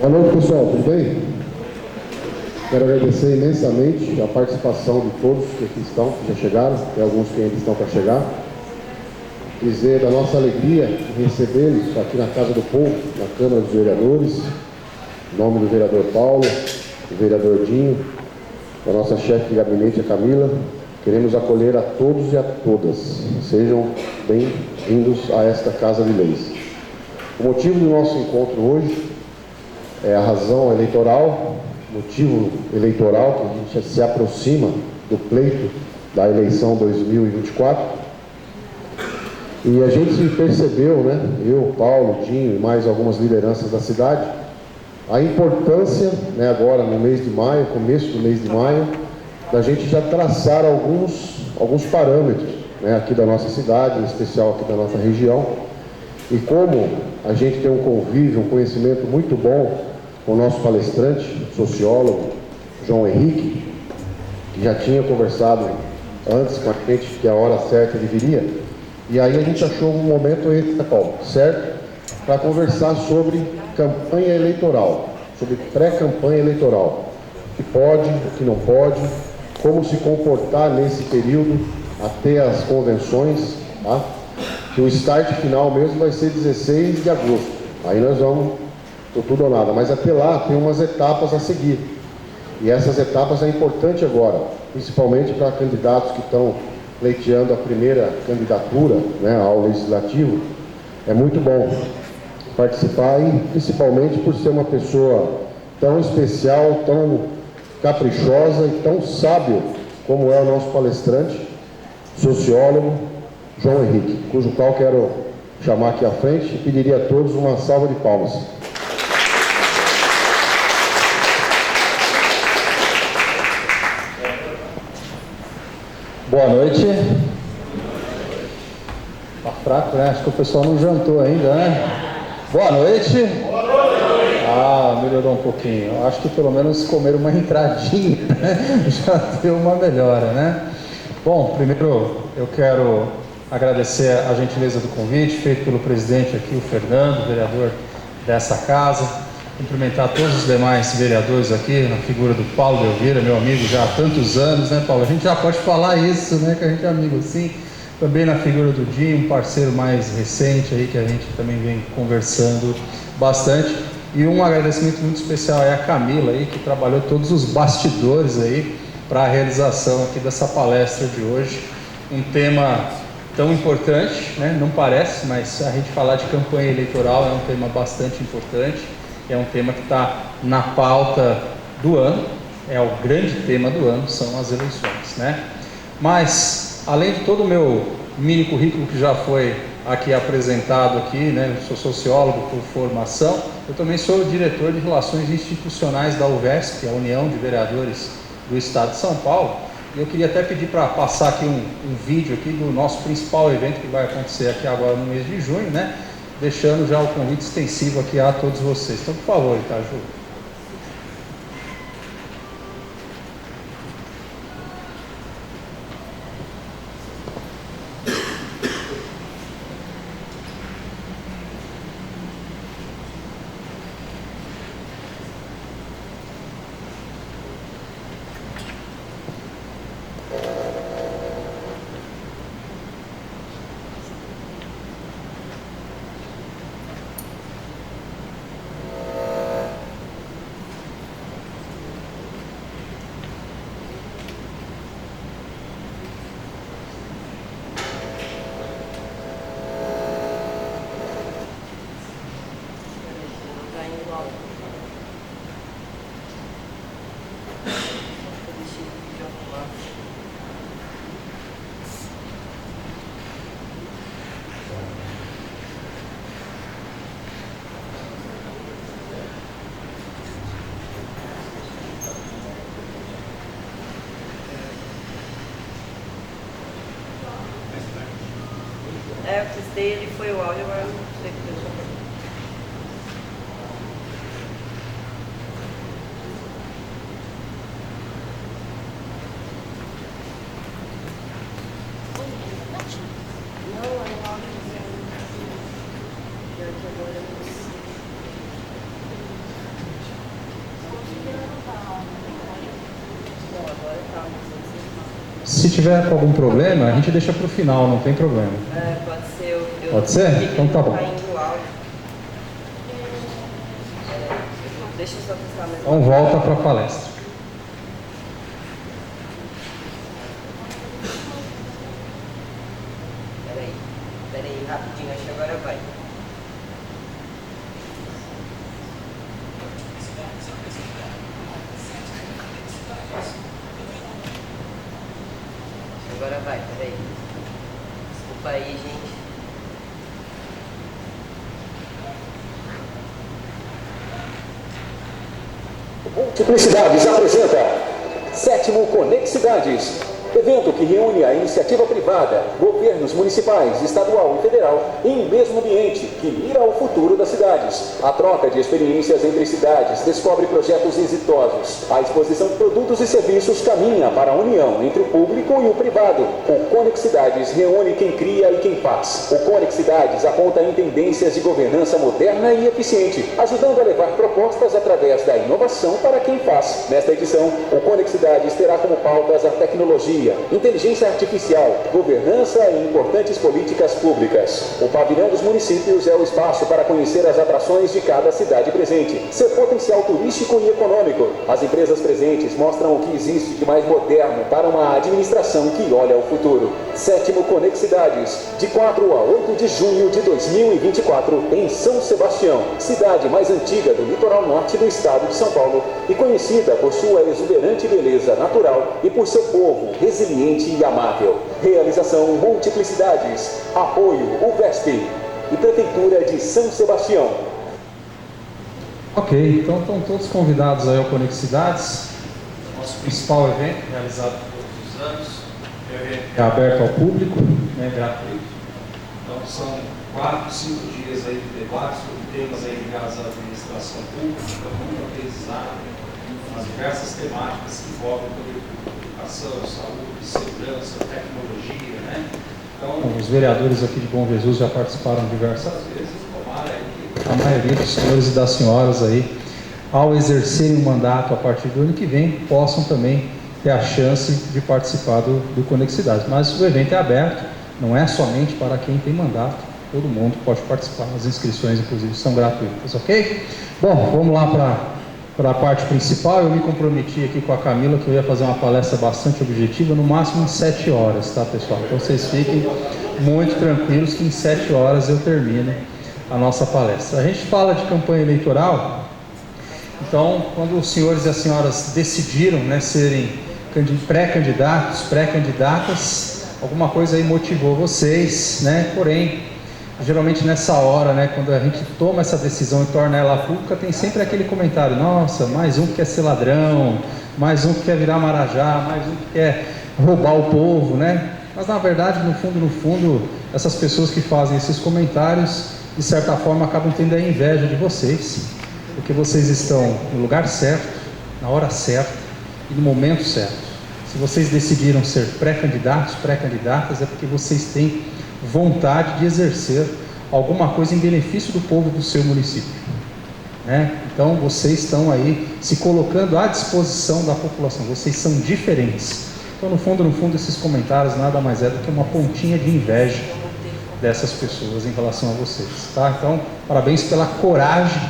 Boa noite, pessoal, tudo bem? Quero agradecer imensamente a participação de todos que aqui estão, que já chegaram, tem alguns que ainda estão para chegar. Dizer da nossa alegria de recebê-los aqui na Casa do Povo, na Câmara dos Vereadores, em nome do vereador Paulo, do vereador Dinho, da nossa chefe de gabinete, a Camila. Queremos acolher a todos e a todas. Sejam bem-vindos a esta Casa de Leis. O motivo do nosso encontro hoje é a razão eleitoral, motivo eleitoral que a gente se aproxima do pleito da eleição 2024. E a gente percebeu, né, eu, Paulo, Dinho e mais algumas lideranças da cidade, a importância, né, agora no mês de maio, começo do mês de maio, da gente já traçar alguns parâmetros, né, aqui da nossa cidade, em especial aqui da nossa região. E como a gente tem um convívio, um conhecimento muito bom com o nosso palestrante, sociólogo, João Henrique, que já tinha conversado antes com a gente que a hora certa ele viria, e aí a gente achou um momento certo para conversar sobre campanha eleitoral, sobre pré-campanha eleitoral, o que pode, o que não pode, como se comportar nesse período até as convenções, tá? Que o start final mesmo vai ser 16 de agosto, aí nós vamos tudo ou nada, mas até lá tem umas etapas a seguir, e essas etapas é importante agora, principalmente para candidatos que estão pleiteando a primeira candidatura, né, ao legislativo. É muito bom participar, e principalmente por ser uma pessoa tão especial, tão caprichosa e tão sábio como é o nosso palestrante, sociólogo João Henrique, cujo qual quero chamar aqui à frente e pediria a todos uma salva de palmas. Boa noite. Tá fraco, né? Acho que o pessoal não jantou ainda, né? Boa noite. Boa noite. Ah, melhorou um pouquinho. Acho que pelo menos comer uma entradinha, né? Já deu uma melhora, né? Bom, primeiro eu quero agradecer a gentileza do convite feito pelo presidente aqui, o Fernando, vereador dessa casa. Cumprimentar todos os demais vereadores aqui, na figura do Paulo de Elvira, meu amigo já há tantos anos, né, Paulo? A gente já pode falar isso, né, que a gente é amigo assim. Também na figura do Dinho, um parceiro mais recente aí, que a gente também vem conversando bastante. E um agradecimento muito especial é a Camila aí, que trabalhou todos os bastidores aí para a realização aqui dessa palestra de hoje. Um tema tão importante, né? Não parece, mas a gente falar de campanha eleitoral é um tema bastante importante. É um tema que está na pauta do ano, é o grande tema do ano, são as eleições, né? Mas, além de todo o meu mini currículo que já foi aqui apresentado aqui, né? Eu sou sociólogo por formação, eu também sou diretor de Relações Institucionais da UVESP, a União de Vereadores do Estado de São Paulo, e eu queria até pedir para passar aqui um vídeo aqui do nosso principal evento que vai acontecer aqui agora no mês de junho, né? Deixando já o convite extensivo aqui a todos vocês. Então, por favor, tá, Ju? Eu testei, ele foi o áudio, agora eu não sei o que eu vou. Não, é o áudio do pior que agora eu não sei. Se tiver algum problema, a gente deixa para o final, não tem problema. Pode ser. Pode ser? Então tá bom. Caindo o áudio. Deixa eu só testar mesmo. Então volta para a palestra. Peraí, rapidinho, acho que agora vai. Agora vai, peraí. Desculpa aí, gente. Multiplicidades apresenta 7º Conexidades, evento que reúne a iniciativa privada, governos municipais, estadual e federal em um mesmo ambiente que mira ao futuro das cidades. A troca de experiências entre cidades descobre projetos exitosos. A exposição de produtos e serviços caminha para a união entre o público e o privado. O Conexidades reúne quem cria e quem faz. O Conexidades aponta em tendências de governança moderna e eficiente, ajudando a levar propostas através da inovação para quem faz. Nesta edição, o Conexidades terá como pautas a tecnologia, inteligência artificial, governança e importantes políticas públicas. O pavilhão dos municípios é o espaço para conhecer as atrações de cada cidade presente, seu potencial turístico e econômico. As empresas presentes mostram o que existe de mais moderno para uma administração que olha ao futuro. 7º Conexidades, de 4 a 8 de junho de 2024, em São Sebastião, cidade mais antiga do litoral norte do estado de São Paulo e conhecida por sua exuberante beleza natural e por seu povo resiliente e amável. Realização Multiplicidades. Apoio UVESP e Prefeitura de São Sebastião. Ok, então estão todos convidados aí ao Conexidades, nosso principal evento, realizado todos os anos. O evento é aberto ao público, é gratuito. Então são 4, 5 dias aí de debates sobre temas aí ligados à administração pública, muito aprendizado, as diversas temáticas que envolvem o poder público. Saúde, segurança, tecnologia, né? Então, os vereadores aqui de Bom Jesus já participaram diversas vezes, tomara que a maioria dos senhores e das senhoras aí, ao exercerem o mandato a partir do ano que vem, possam também ter a chance de participar do Conexidades. Mas o evento é aberto, não é somente para quem tem mandato, todo mundo pode participar, as inscrições inclusive são gratuitas, ok? Bom, vamos lá para a parte principal. Eu me comprometi aqui com a Camila que eu ia fazer uma palestra bastante objetiva, no máximo em 7 horas, tá, pessoal? Então vocês fiquem muito tranquilos que em 7 horas eu termino a nossa palestra. A gente fala de campanha eleitoral, então quando os senhores e as senhoras decidiram, né, serem pré-candidatos, pré-candidatas, alguma coisa aí motivou vocês, né? Porém, geralmente nessa hora, né, quando a gente toma essa decisão e torna ela pública, tem sempre aquele comentário: nossa, mais um que quer ser ladrão, mais um que quer virar marajá, mais um que quer roubar o povo, né? Mas na verdade, no fundo, essas pessoas que fazem esses comentários, de certa forma, acabam tendo a inveja de vocês, porque vocês estão no lugar certo, na hora certa e no momento certo. Se vocês decidiram ser pré-candidatos, pré-candidatas, é porque vocês têm vontade de exercer alguma coisa em benefício do povo do seu município, né? Então vocês estão aí se colocando à disposição da população, vocês são diferentes. Então no fundo esses comentários nada mais é do que uma pontinha de inveja dessas pessoas em relação a vocês, tá? Então parabéns pela coragem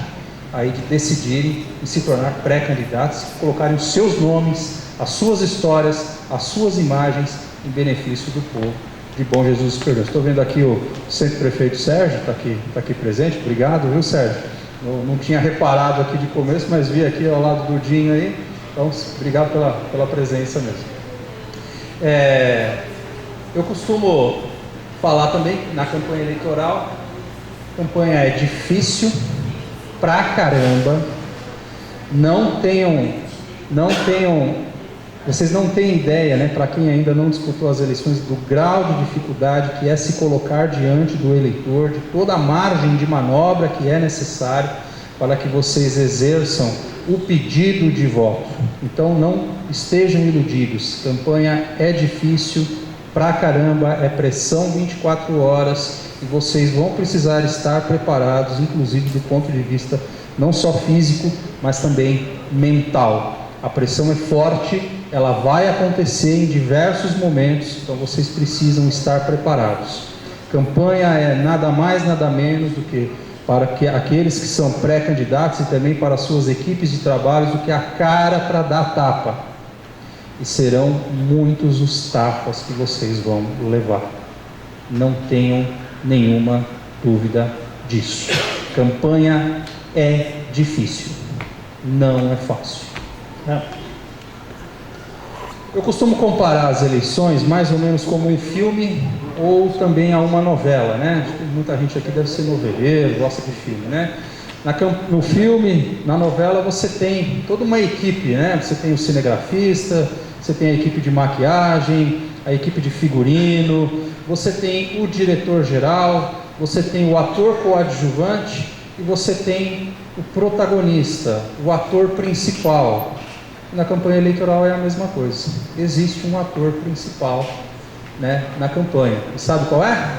aí de decidirem e se tornar pré-candidatos, colocarem os seus nomes, as suas histórias, as suas imagens em benefício do povo de Bom Jesus do Perdão. Estou vendo aqui o Centro Prefeito Sérgio, está aqui presente. Obrigado, viu, Sérgio? Eu não tinha reparado aqui de começo, mas vi aqui ao lado do Dinho aí. Então, obrigado pela presença mesmo. Eu costumo falar também na campanha eleitoral. A campanha é difícil pra caramba. Vocês não têm ideia, né, para quem ainda não disputou as eleições, do grau de dificuldade que é se colocar diante do eleitor, de toda a margem de manobra que é necessário para que vocês exerçam o pedido de voto. Então não estejam iludidos, campanha é difícil pra caramba, é pressão 24 horas e vocês vão precisar estar preparados, inclusive do ponto de vista não só físico, mas também mental. A pressão é forte ela vai acontecer em diversos momentos, então vocês precisam estar preparados. Campanha é nada mais, nada menos do que para que aqueles que são pré-candidatos e também para suas equipes de trabalho, do que a cara para dar tapa. E serão muitos os tapas que vocês vão levar. Não tenham nenhuma dúvida disso. Campanha é difícil, não é fácil. Eu costumo comparar as eleições mais ou menos como um filme ou também a uma novela, né? Muita gente aqui deve ser noveleiro, gosta de filme, né? No filme, na novela, você tem toda uma equipe, né? Você tem o cinegrafista, você tem a equipe de maquiagem, a equipe de figurino, você tem o diretor-geral, você tem o ator coadjuvante e você tem o protagonista, o ator principal. Na campanha eleitoral é a mesma coisa. Existe um ator principal, né, na campanha. E sabe qual é?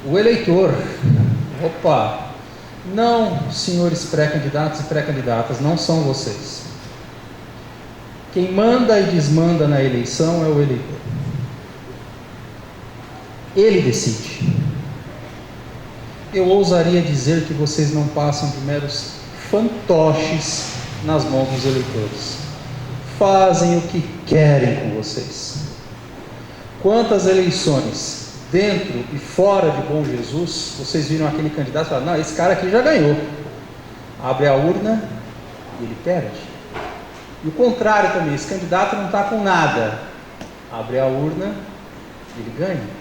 O eleitor. Opa! Não, senhores pré-candidatos e pré-candidatas, não são vocês. Quem manda e desmanda na eleição é o eleitor. Ele decide. Eu ousaria dizer que vocês não passam de meros fantoches nas mãos dos eleitores. Fazem o que querem com vocês. Quantas eleições, dentro e fora de Bom Jesus, vocês viram aquele candidato e falaram, não, esse cara aqui já ganhou. Abre a urna e ele perde. E o contrário também, esse candidato não está com nada. Abre a urna e ele ganha.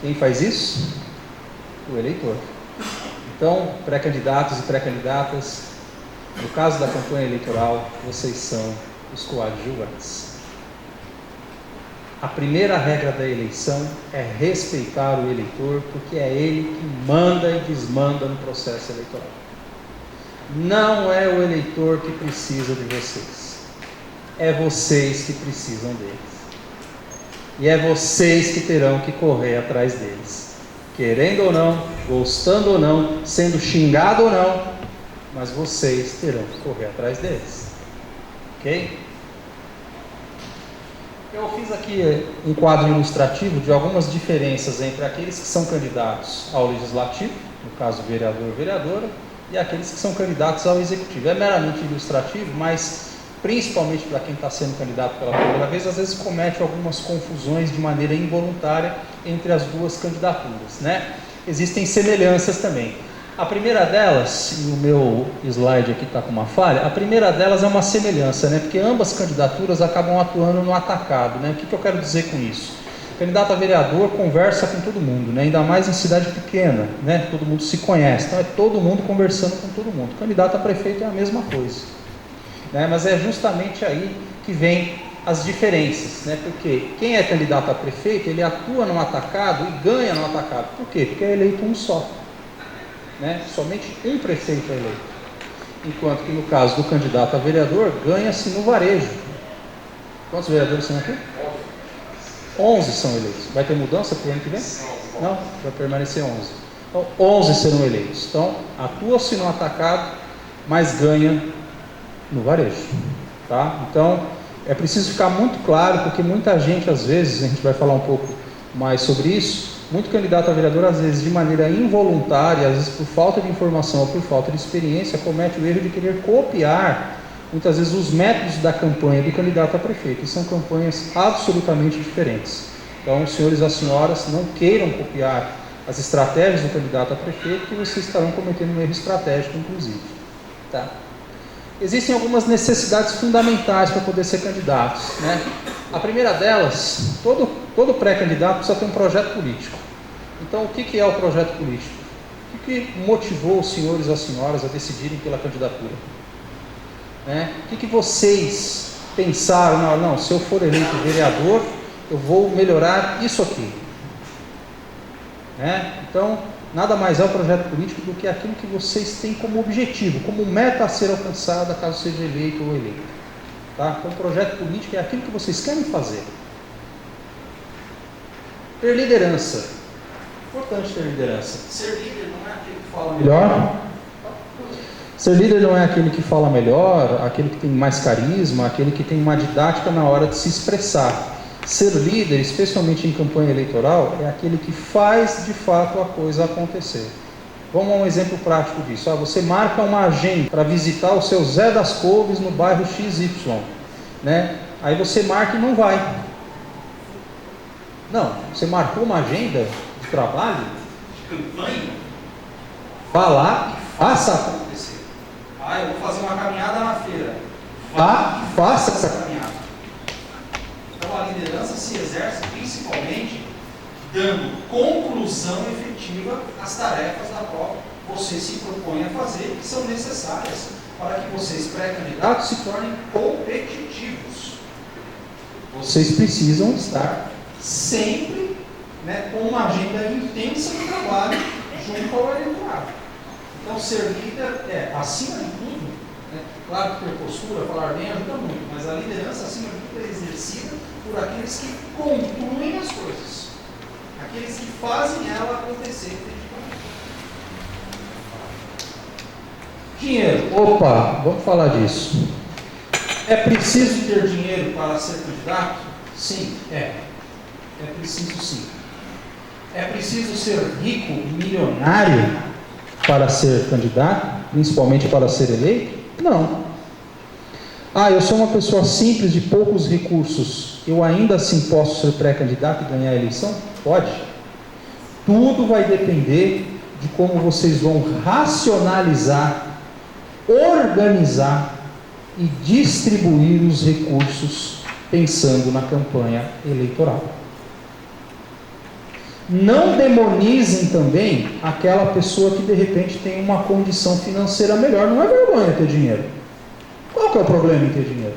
Quem faz isso? O eleitor. Então, pré-candidatos e pré-candidatas, no caso da campanha eleitoral, vocês são os coadjuvantes. A primeira regra da eleição é respeitar o eleitor, porque é ele que manda e desmanda no processo eleitoral. Não é o eleitor que precisa de vocês, é vocês que precisam deles. E é vocês que terão que correr atrás deles. Querendo ou não, gostando ou não, sendo xingado ou não, mas vocês terão que correr atrás deles. Ok? Eu fiz aqui um quadro ilustrativo de algumas diferenças entre aqueles que são candidatos ao legislativo, no caso vereador ou vereadora, e aqueles que são candidatos ao executivo. É meramente ilustrativo, mas principalmente para quem está sendo candidato pela primeira vez, às vezes comete algumas confusões de maneira involuntária entre as duas candidaturas, né? Existem semelhanças também. A primeira delas, e o meu slide aqui está com uma falha, a primeira delas é uma semelhança, né? Porque ambas candidaturas acabam atuando no atacado, né? O que eu quero dizer com isso? O candidato a vereador conversa com todo mundo, né? Ainda mais em cidade pequena, né? Todo mundo se conhece, então é todo mundo conversando com todo mundo. O candidato a prefeito é a mesma coisa. Né, mas é justamente aí que vem as diferenças, né? Porque quem é candidato a prefeito, ele atua no atacado e ganha no atacado. Por quê? Porque é eleito um só, né? Somente um prefeito é eleito, enquanto que no caso do candidato a vereador, ganha-se no varejo. Quantos vereadores são aqui? 11 são eleitos. Vai ter mudança para o ano que vem? Não, vai permanecer 11. Então 11 serão eleitos. Então atua-se no atacado, mas ganha no varejo, tá? Então é preciso ficar muito claro, porque muita gente, às vezes, a gente vai falar um pouco mais sobre isso, muito candidato a vereador, às vezes de maneira involuntária, às vezes por falta de informação ou por falta de experiência, comete o erro de querer copiar, muitas vezes, os métodos da campanha do candidato a prefeito, e são campanhas absolutamente diferentes. Então, senhores e senhoras, não queiram copiar as estratégias do candidato a prefeito, que vocês estarão cometendo um erro estratégico, inclusive, tá? Existem algumas necessidades fundamentais para poder ser candidatos, né? A primeira delas, todo pré-candidato precisa ter um projeto político. Então, o que é o projeto político? O que motivou os senhores e as senhoras a decidirem pela candidatura? Né? O que vocês pensaram? Não, se eu for eleito vereador, eu vou melhorar isso aqui. Né? Então, nada mais é o projeto político do que aquilo que vocês têm como objetivo, como meta a ser alcançada caso seja eleito ou eleito. Tá? Então, o projeto político é aquilo que vocês querem fazer. Ter liderança. Importante ter liderança. Ser líder não é aquele que fala melhor. Ser líder não é aquele que fala melhor, aquele que tem mais carisma, aquele que tem uma didática na hora de se expressar. Ser líder, especialmente em campanha eleitoral, é aquele que faz de fato a coisa acontecer. Vamos a um exemplo prático disso. Você marca uma agenda para visitar o seu Zé das Couves no bairro XY, né? Aí você marca e não vai. Não, você marcou uma agenda de trabalho, de campanha, vá lá e faça acontecer. Eu vou fazer uma caminhada na feira. Vá e faça essa caminhada. Então a liderança se exerce principalmente dando conclusão efetiva às tarefas da qual você se propõe a fazer, que são necessárias para que vocês, pré-candidatos, se tornem competitivos. Vocês precisam estar sempre, né, com uma agenda intensa de trabalho junto ao eleitorado. Então, ser líder é, acima de tudo, né, claro que ter postura, falar bem ajuda muito, mas a liderança, acima de tudo, é exercida por aqueles que concluem as coisas, aqueles que fazem ela acontecer efetivamente. Dinheiro. Opa, vamos falar disso. É preciso ter dinheiro para ser candidato? Sim, é. É preciso sim. É preciso ser rico, milionário para ser candidato, principalmente para ser eleito? Não. Eu sou uma pessoa simples, de poucos recursos, eu ainda assim posso ser pré-candidato e ganhar a eleição? Pode. Tudo vai depender de como vocês vão racionalizar, organizar e distribuir os recursos pensando na campanha eleitoral. Não demonizem também aquela pessoa que de repente tem uma condição financeira melhor. Não é vergonha ter dinheiro. Qual que é o problema em ter dinheiro?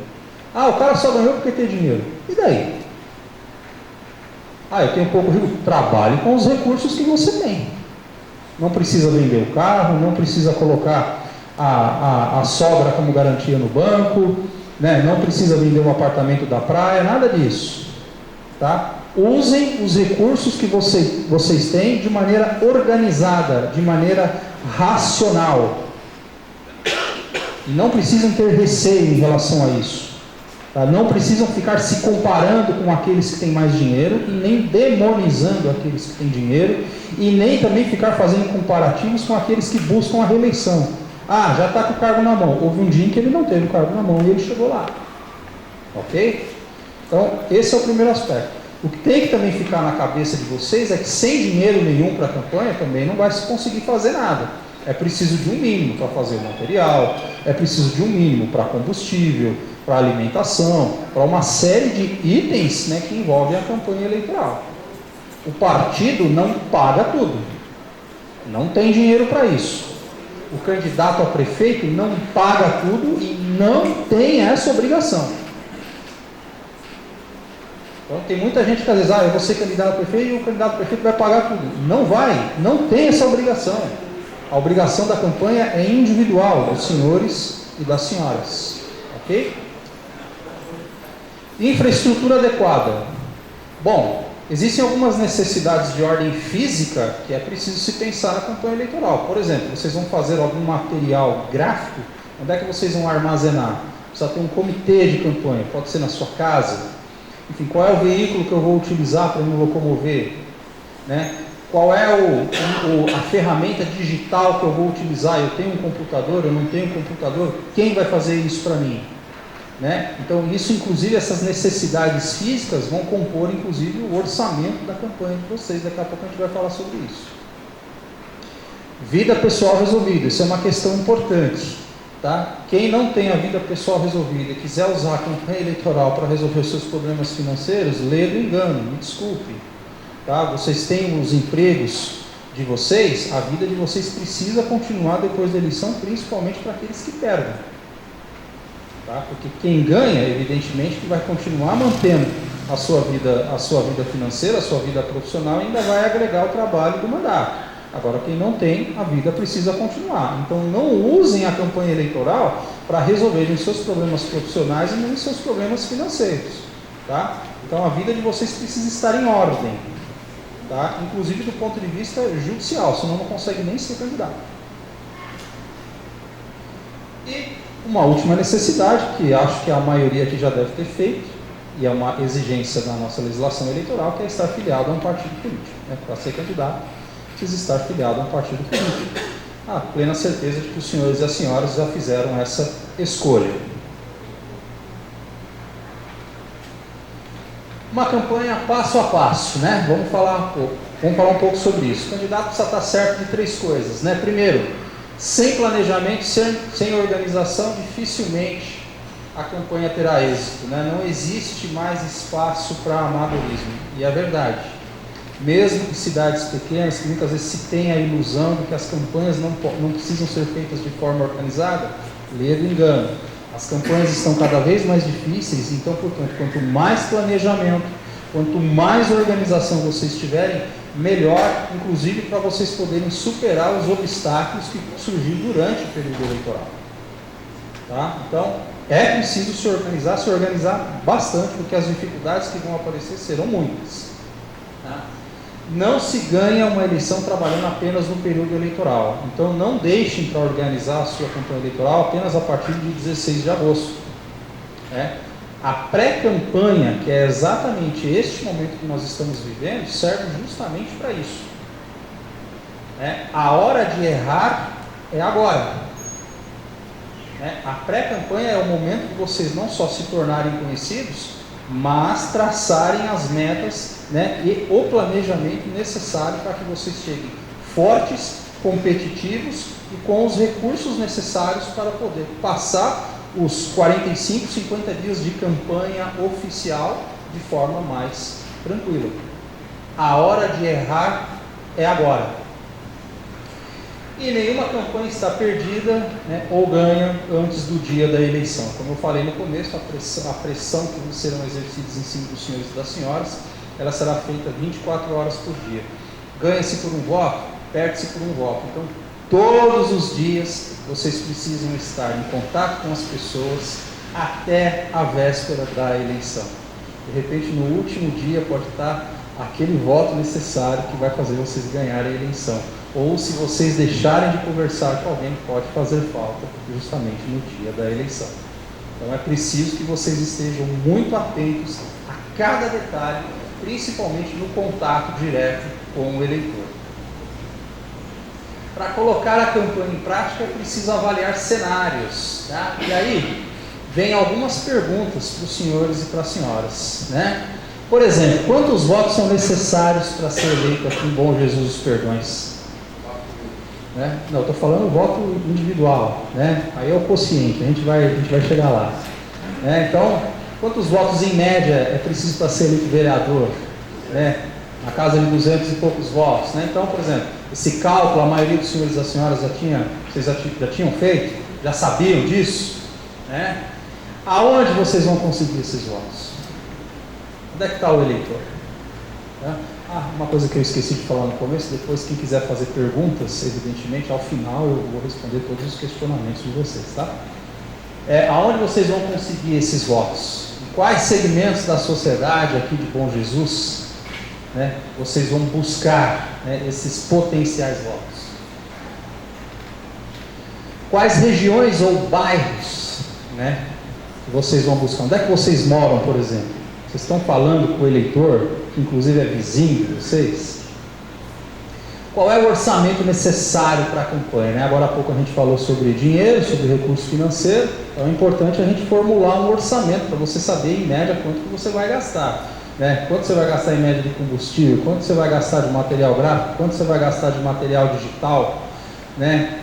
O cara só ganhou porque tem dinheiro. E daí? Eu tenho pouco rico. Trabalhe com os recursos que você tem. Não precisa vender o carro, não precisa colocar a sobra como garantia no banco, né? Não precisa vender um apartamento da praia, nada disso. Tá? Usem os recursos que vocês têm de maneira organizada, de maneira racional. E não precisam ter receio em relação a isso. Tá? Não precisam ficar se comparando com aqueles que têm mais dinheiro, e nem demonizando aqueles que têm dinheiro, e nem também ficar fazendo comparativos com aqueles que buscam a reeleição. Já está com o cargo na mão. Houve um dia em que ele não teve o cargo na mão e ele chegou lá. Ok? Então, esse é o primeiro aspecto. O que tem que também ficar na cabeça de vocês é que sem dinheiro nenhum para a campanha também não vai se conseguir fazer nada. É preciso de um mínimo para fazer o material, é preciso de um mínimo para combustível, para alimentação, para uma série de itens, né, que envolvem a campanha eleitoral. O partido não paga tudo, não tem dinheiro para isso. O candidato a prefeito não paga tudo e não tem essa obrigação. Então tem muita gente que às vezes, eu vou ser candidato a prefeito e o candidato a prefeito vai pagar tudo. Não vai, não tem essa obrigação. A obrigação da campanha é individual, dos senhores e das senhoras. Ok? Infraestrutura adequada. Bom, existem algumas necessidades de ordem física que é preciso se pensar na campanha eleitoral. Por exemplo, vocês vão fazer algum material gráfico, onde é que vocês vão armazenar? Precisa ter um comitê de campanha, pode ser na sua casa. Enfim, qual é o veículo que eu vou utilizar para me locomover? Né? Qual é a ferramenta digital que eu vou utilizar? Eu tenho um computador, eu não tenho um computador? Quem vai fazer isso para mim? Né? Então, isso, inclusive, essas necessidades físicas vão compor, inclusive, o orçamento da campanha de vocês. Daqui a pouco a gente vai falar sobre isso. Vida pessoal resolvida, isso é uma questão importante. Tá? Quem não tem a vida pessoal resolvida e quiser usar a campanha eleitoral para resolver os seus problemas financeiros, lê do engano, me desculpe. Tá? Vocês têm os empregos de vocês, a vida de vocês precisa continuar depois da eleição, principalmente para aqueles que perdem. Tá? Porque quem ganha, evidentemente, que vai continuar mantendo a sua vida financeira, a sua vida profissional, e ainda vai agregar o trabalho do mandato. Agora, quem não tem, a vida precisa continuar. Então, não usem a campanha eleitoral para resolverem os seus problemas profissionais e nem os seus problemas financeiros. Tá? Então, a vida de vocês precisa estar em ordem. Tá? Inclusive do ponto de vista judicial, senão não consegue nem ser candidato. E uma última necessidade, que acho que a maioria aqui já deve ter feito, e é uma exigência da nossa legislação eleitoral, que é estar filiado a um partido político. Né? Para ser candidato, precisa estar filiado a um partido político. A plena certeza de que os senhores e as senhoras já fizeram essa escolha. Uma campanha passo a passo, né? Vamos falar um pouco sobre isso. O candidato precisa estar certo de 3 coisas, né? Primeiro, sem planejamento, sem organização, dificilmente a campanha terá êxito, né? Não existe mais espaço para amadorismo, e é verdade. Mesmo em cidades pequenas, que muitas vezes se tem a ilusão de que as campanhas não precisam ser feitas de forma organizada, ledo engano. As campanhas estão cada vez mais difíceis, então, portanto, quanto mais planejamento, quanto mais organização vocês tiverem, melhor, inclusive para vocês poderem superar os obstáculos que surgirem durante o período eleitoral. Tá? Então, é preciso se organizar bastante, porque as dificuldades que vão aparecer serão muitas. Tá? Não se ganha uma eleição trabalhando apenas no período eleitoral. Então, não deixem para organizar a sua campanha eleitoral apenas a partir de 16 de agosto. A pré-campanha, que é exatamente este momento que nós estamos vivendo, serve justamente para isso. A hora de errar é agora. A pré-campanha é o momento de vocês não só se tornarem conhecidos, mas traçarem as metas, né, e o planejamento necessário para que vocês cheguem fortes, competitivos e com os recursos necessários para poder passar os 45, 50 dias de campanha oficial de forma mais tranquila. A hora de errar é agora. E nenhuma campanha está perdida, né, ou ganha antes do dia da eleição. Como eu falei no começo, a pressão que serão exercidas em cima dos senhores e das senhoras, ela será feita 24 horas por dia. Ganha-se por um voto, perde-se por um voto. Então, todos os dias, vocês precisam estar em contato com as pessoas até a véspera da eleição. De repente, no último dia, pode estar aquele voto necessário que vai fazer vocês ganharem a eleição. Ou se vocês deixarem de conversar com alguém, pode fazer falta justamente no dia da eleição. Então é preciso que vocês estejam muito atentos a cada detalhe, principalmente no contato direto com o eleitor. Para colocar a campanha em prática é preciso avaliar cenários, tá? E aí vem algumas perguntas para os senhores e para as senhoras, né? Por exemplo, quantos votos são necessários para ser eleito aqui em Bom Jesus dos Perdões? Né? Não, estou falando voto individual, né? Aí é o quociente, a gente vai chegar lá. Né? Então, quantos votos em média é preciso para ser eleito vereador? Né? Na casa de 200 e poucos votos. Né? Então, por exemplo, esse cálculo, a maioria dos senhores e das senhoras vocês já tinham feito? Já sabiam disso? Né? Aonde vocês vão conseguir esses votos? Onde é que está o eleitor? Né? Uma coisa que eu esqueci de falar no começo, depois quem quiser fazer perguntas, evidentemente, ao final eu vou responder todos os questionamentos de vocês, tá? Aonde vocês vão conseguir esses votos? Em quais segmentos da sociedade aqui de Bom Jesus, né, vocês vão buscar, né, esses potenciais votos? Quais regiões ou bairros, né, que vocês vão buscar? Onde é que vocês moram, por exemplo? Vocês estão falando com o eleitor, que inclusive é vizinho de vocês? Qual é o orçamento necessário para a campanha? Né? Agora há pouco a gente falou sobre dinheiro, sobre recurso financeiro, então é importante a gente formular um orçamento para você saber em média quanto que você vai gastar. Né? Quanto você vai gastar em média de combustível, quanto você vai gastar de material gráfico, quanto você vai gastar de material digital, né?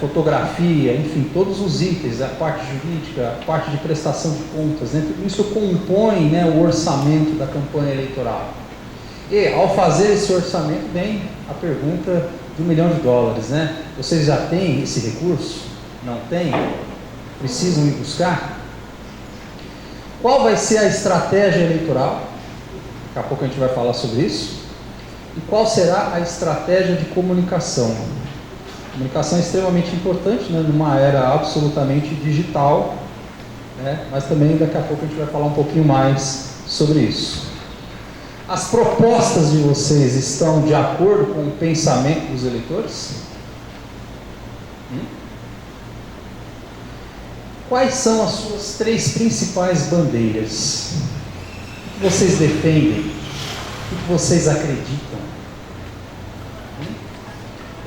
Fotografia, enfim, todos os itens, a parte jurídica, a parte de prestação de contas, né? Tudo isso compõe, né, o orçamento da campanha eleitoral. E ao fazer esse orçamento vem a pergunta de $1 milhão, né? Vocês já têm esse recurso? Não têm? Precisam ir buscar? Qual vai ser a estratégia eleitoral? Daqui a pouco a gente vai falar sobre isso. E qual será a estratégia de comunicação? A comunicação é extremamente importante, né, numa era absolutamente digital, né, mas também daqui a pouco a gente vai falar um pouquinho mais sobre isso. As propostas de vocês estão de acordo com o pensamento dos eleitores? quais são as suas 3 principais bandeiras? O que vocês defendem? O que vocês acreditam?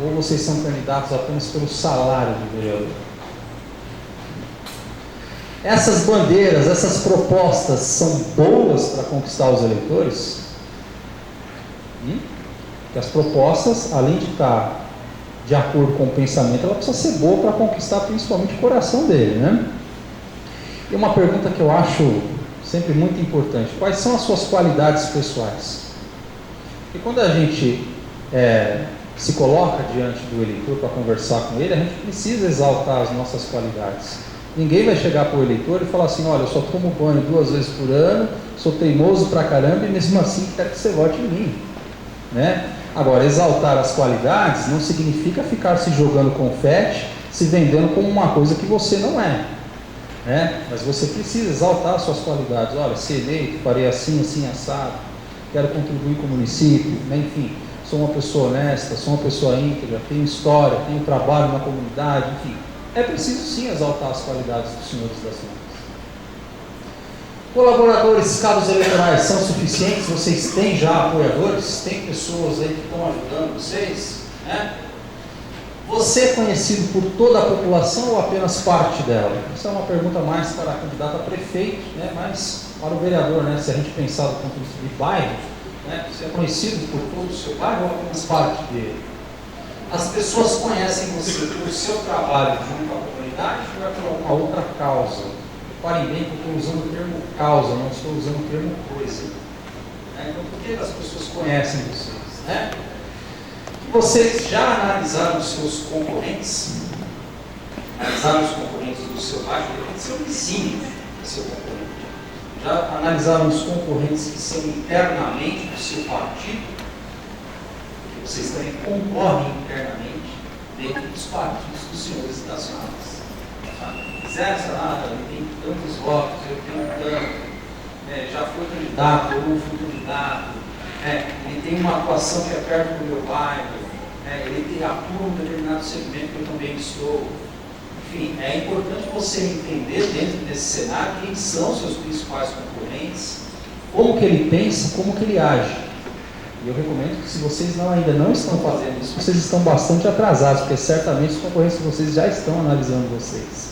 Ou vocês são candidatos apenas pelo salário do vereador? Essas bandeiras, essas propostas são boas para conquistar os eleitores? Porque as propostas, além de estar de acordo com o pensamento, ela precisa ser boa para conquistar principalmente o coração dele, né? E uma pergunta que eu acho sempre muito importante: quais são as suas qualidades pessoais? E quando a gente se coloca diante do eleitor para conversar com ele, a gente precisa exaltar as nossas qualidades. Ninguém vai chegar para o eleitor e falar assim: olha, eu só tomo banho 2 vezes por ano, sou teimoso pra caramba e mesmo assim quero que você vote em mim, né? Agora, exaltar as qualidades não significa ficar se jogando confete, se vendendo como uma coisa que você não é, né? Mas você precisa exaltar as suas qualidades. Olha, ser eleito, farei assim, assim, assado, quero contribuir com o município, né? Enfim, sou uma pessoa honesta, sou uma pessoa íntegra, tenho história, tenho trabalho na comunidade, enfim. É preciso sim exaltar as qualidades dos senhores das senhoras. Colaboradores, cabos eleitorais são suficientes? Vocês têm já apoiadores? Tem pessoas aí que estão ajudando vocês, né? Você é conhecido por toda a população ou apenas parte dela? Essa é uma pergunta mais para a candidata a prefeito, né? Mas para o vereador, né? Se a gente pensar do ponto de vista de bairro, né? Você é conhecido por todo o seu bairro ou apenas parte dele? As pessoas conhecem você pelo seu trabalho junto à comunidade ou é por alguma outra causa? Reparem bem que eu estou usando o termo causa, não estou usando o termo coisa. Então, por que as pessoas conhecem vocês, né? Vocês já analisaram os seus concorrentes? Analisaram os concorrentes do seu bairro? De repente, seu vizinho é seu concorrente. Já analisaram os concorrentes que são internamente do seu partido? Porque vocês também concorrem internamente dentro dos partidos dos senhores e das senhoras. Ele tem tantos votos, eu tenho tanto, já foi candidato, eu não fui candidato, ele tem uma atuação que é perto do meu bairro, ele atua em um determinado segmento que eu também estou. Enfim, é importante você entender dentro desse cenário quem são os seus principais concorrentes, como que ele pensa, como que ele age. E eu recomendo que se vocês ainda não estão fazendo isso, vocês estão bastante atrasados, porque certamente os concorrentes de vocês já estão analisando vocês.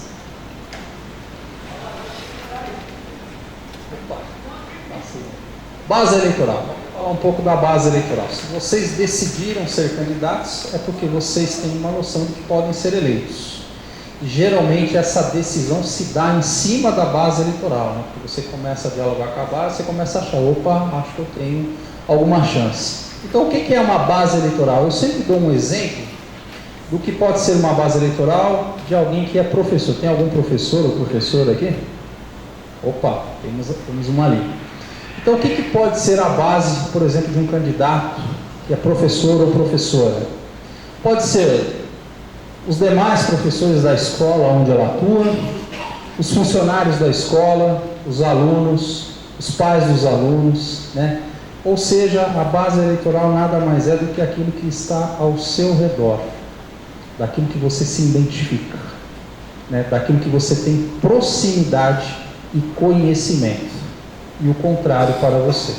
Base eleitoral. Vou falar um pouco da base eleitoral. Se vocês decidiram ser candidatos, é porque vocês têm uma noção de que podem ser eleitos. E geralmente essa decisão se dá em cima da base eleitoral, né? Porque você começa a dialogar com a base, você começa a achar, opa, acho que eu tenho alguma chance. Então, o que é uma base eleitoral? Eu sempre dou um exemplo do que pode ser uma base eleitoral de alguém que é professor. Tem algum professor ou professora aqui? Opa, temos uma ali. Então, o que pode ser a base, por exemplo, de um candidato que é professor ou professora? Pode ser os demais professores da escola onde ela atua, os funcionários da escola, os alunos, os pais dos alunos, né? Ou seja, a base eleitoral nada mais é do que aquilo que está ao seu redor, daquilo que você se identifica, né? Daquilo que você tem proximidade e conhecimento. E o contrário para você.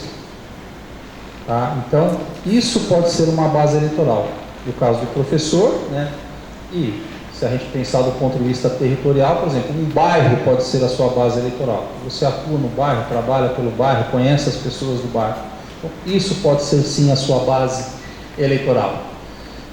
Tá? Então, isso pode ser uma base eleitoral. No caso do professor, né? E se a gente pensar do ponto de vista territorial, por exemplo, um bairro pode ser a sua base eleitoral. Você atua no bairro, trabalha pelo bairro, conhece as pessoas do bairro. Então, isso pode ser sim a sua base eleitoral.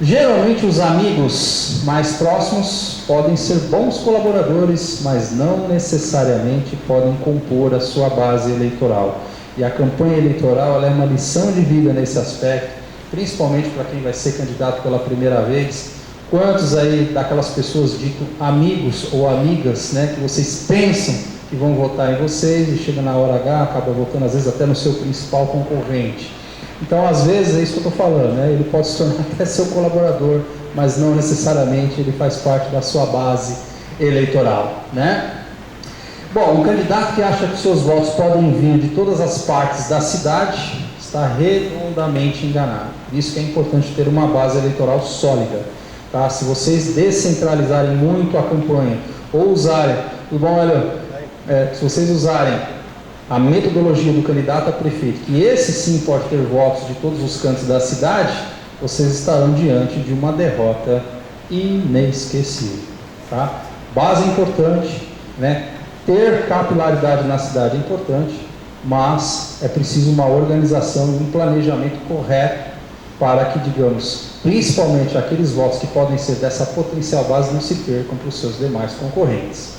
Geralmente os amigos mais próximos podem ser bons colaboradores, mas não necessariamente podem compor a sua base eleitoral. E a campanha eleitoral ela é uma lição de vida nesse aspecto, principalmente para quem vai ser candidato pela primeira vez. Quantos aí daquelas pessoas dito amigos ou amigas, né, que vocês pensam que vão votar em vocês e chega na hora H, acaba votando às vezes até no seu principal concorrente. Então, às vezes, é isso que eu estou falando, né? Ele pode se tornar até seu colaborador, mas não necessariamente ele faz parte da sua base eleitoral, né? Bom, um candidato que acha que seus votos podem vir de todas as partes da cidade está redondamente enganado. Por isso que é importante ter uma base eleitoral sólida, tá? Se vocês descentralizarem muito a campanha ou usarem Tudo bom, Hélio? Se vocês usarem a metodologia do candidato a prefeito, que esse sim pode ter votos de todos os cantos da cidade, vocês estarão diante de uma derrota inesquecível. Tá? Base importante, né? Ter capilaridade na cidade é importante, mas é preciso uma organização e um planejamento correto para que, digamos, principalmente aqueles votos que podem ser dessa potencial base não se percam para os seus demais concorrentes.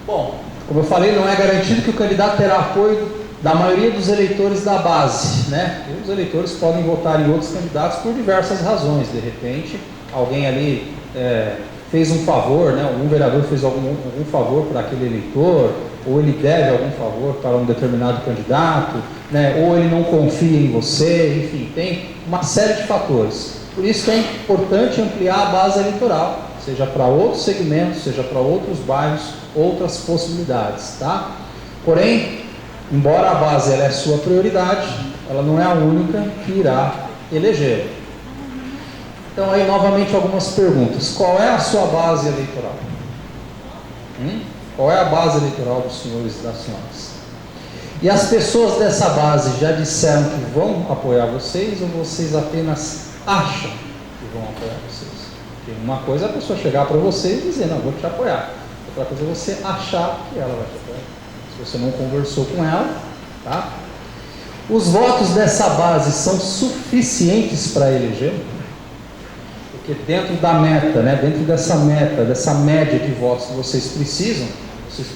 Bom, como eu falei, não é garantido que o candidato terá apoio da maioria dos eleitores da base, né? E os eleitores podem votar em outros candidatos por diversas razões. De repente, alguém ali fez um favor, né? Um vereador fez algum favor para aquele eleitor, ou ele deve algum favor para um determinado candidato, né? Ou ele não confia em você, enfim, tem uma série de fatores. Por isso que é importante ampliar a base eleitoral, seja para outros segmentos, seja para outros bairros, outras possibilidades, tá? Porém, embora a base ela é a sua prioridade, ela não é a única que irá eleger. Então aí novamente algumas perguntas. Qual é a sua base eleitoral? Qual é a base eleitoral dos senhores e das senhoras? E as pessoas dessa base já disseram que vão apoiar vocês, ou vocês apenas acham que vão apoiar vocês? Porque uma coisa é a pessoa chegar para você e dizer, não, vou te apoiar. Outra coisa é você achar que ela vai te apoiar. Se você não conversou com ela, tá? Os votos dessa base são suficientes para eleger? Porque dentro da meta, né, dentro dessa meta, dessa média de votos que vocês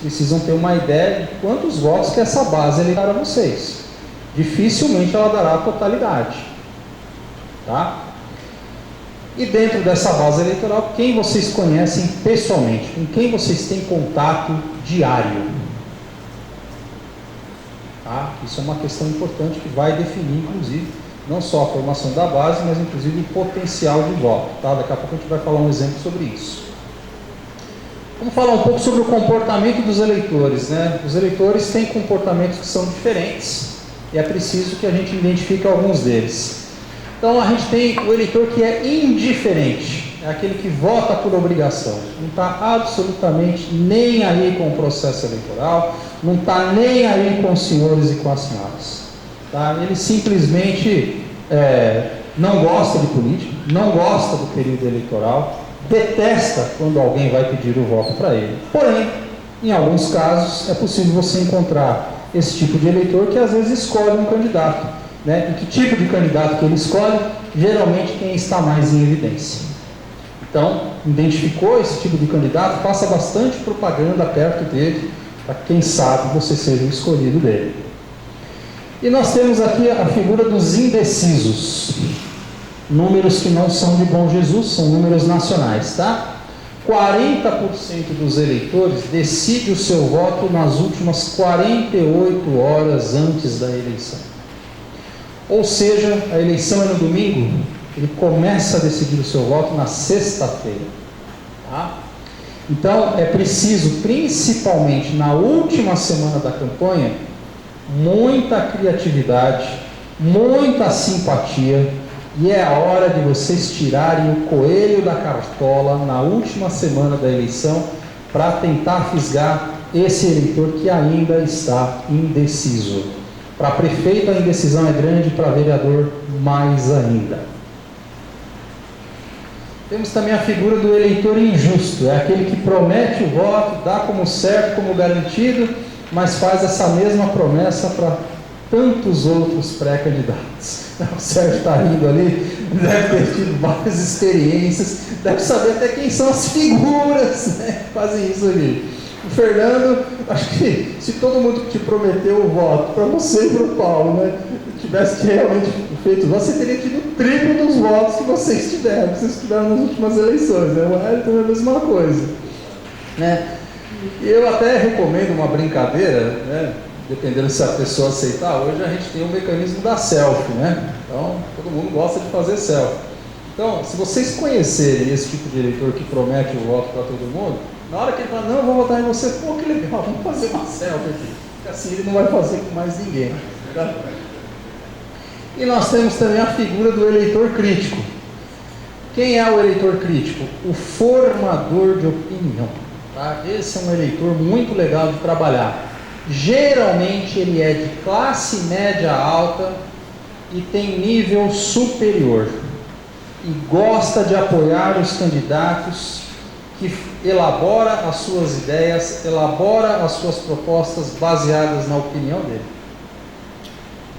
precisam ter uma ideia de quantos votos que essa base ele dará a vocês. Dificilmente ela dará a totalidade. Tá? E dentro dessa base eleitoral, quem vocês conhecem pessoalmente? Com quem vocês têm contato diário? Tá? Isso é uma questão importante que vai definir, inclusive, não só a formação da base, mas inclusive o potencial de voto. Tá? Daqui a pouco a gente vai falar um exemplo sobre isso. Vamos falar um pouco sobre o comportamento dos eleitores, né? Os eleitores têm comportamentos que são diferentes e é preciso que a gente identifique alguns deles. Então a gente tem o eleitor que é indiferente, é aquele que vota por obrigação, não está absolutamente nem aí com o processo eleitoral, não está nem aí com os senhores e com as senhoras. Tá? Ele simplesmente não gosta de política, não gosta do período eleitoral, detesta quando alguém vai pedir o voto para ele. Porém, em alguns casos, é possível você encontrar esse tipo de eleitor que às vezes escolhe um candidato. Né? E que tipo de candidato que ele escolhe? Geralmente quem está mais em evidência. Então, identificou esse tipo de candidato, faça bastante propaganda perto dele, para quem sabe você seja o escolhido dele. E nós temos aqui a figura dos indecisos. Números que não são de Bom Jesus, são números nacionais, tá? 40% dos eleitores decidem o seu voto nas últimas 48 horas antes da eleição. Ou seja, a eleição é no domingo, ele começa a decidir o seu voto na sexta-feira. Tá? Então, é preciso, principalmente na última semana da campanha, muita criatividade, muita simpatia, e é a hora de vocês tirarem o coelho da cartola na última semana da eleição para tentar fisgar esse eleitor que ainda está indeciso. Para prefeito a indecisão é grande, para vereador mais ainda. Temos também a figura do eleitor injusto, é aquele que promete o voto, dá como certo, como garantido, mas faz essa mesma promessa para tantos outros pré-candidatos. O Sérgio está rindo ali, deve ter tido várias experiências, deve saber até quem são as figuras, né, que fazem isso ali. O Fernando, acho que se todo mundo que te prometeu o voto, para você e para o Paulo, né, tivesse realmente feito, você teria tido o triplo dos votos que vocês tiveram nas últimas eleições, né? O Hélio é a mesma coisa. Né? Eu até recomendo uma brincadeira, né? Dependendo se a pessoa aceitar, hoje a gente tem o mecanismo da selfie, né? Então, todo mundo gosta de fazer selfie. Então, se vocês conhecerem esse tipo de eleitor que promete o voto para todo mundo, na hora que ele fala, não, eu vou votar em você, pô, que legal, vamos fazer uma selfie aqui. Porque assim ele não vai fazer com mais ninguém. Tá? E nós temos também a figura do eleitor crítico. Quem é o eleitor crítico? O formador de opinião. Tá? Esse é um eleitor muito legal de trabalhar. Geralmente ele é de classe média alta e tem nível superior. E gosta de apoiar os candidatos que elabora as suas ideias, elabora as suas propostas baseadas na opinião dele.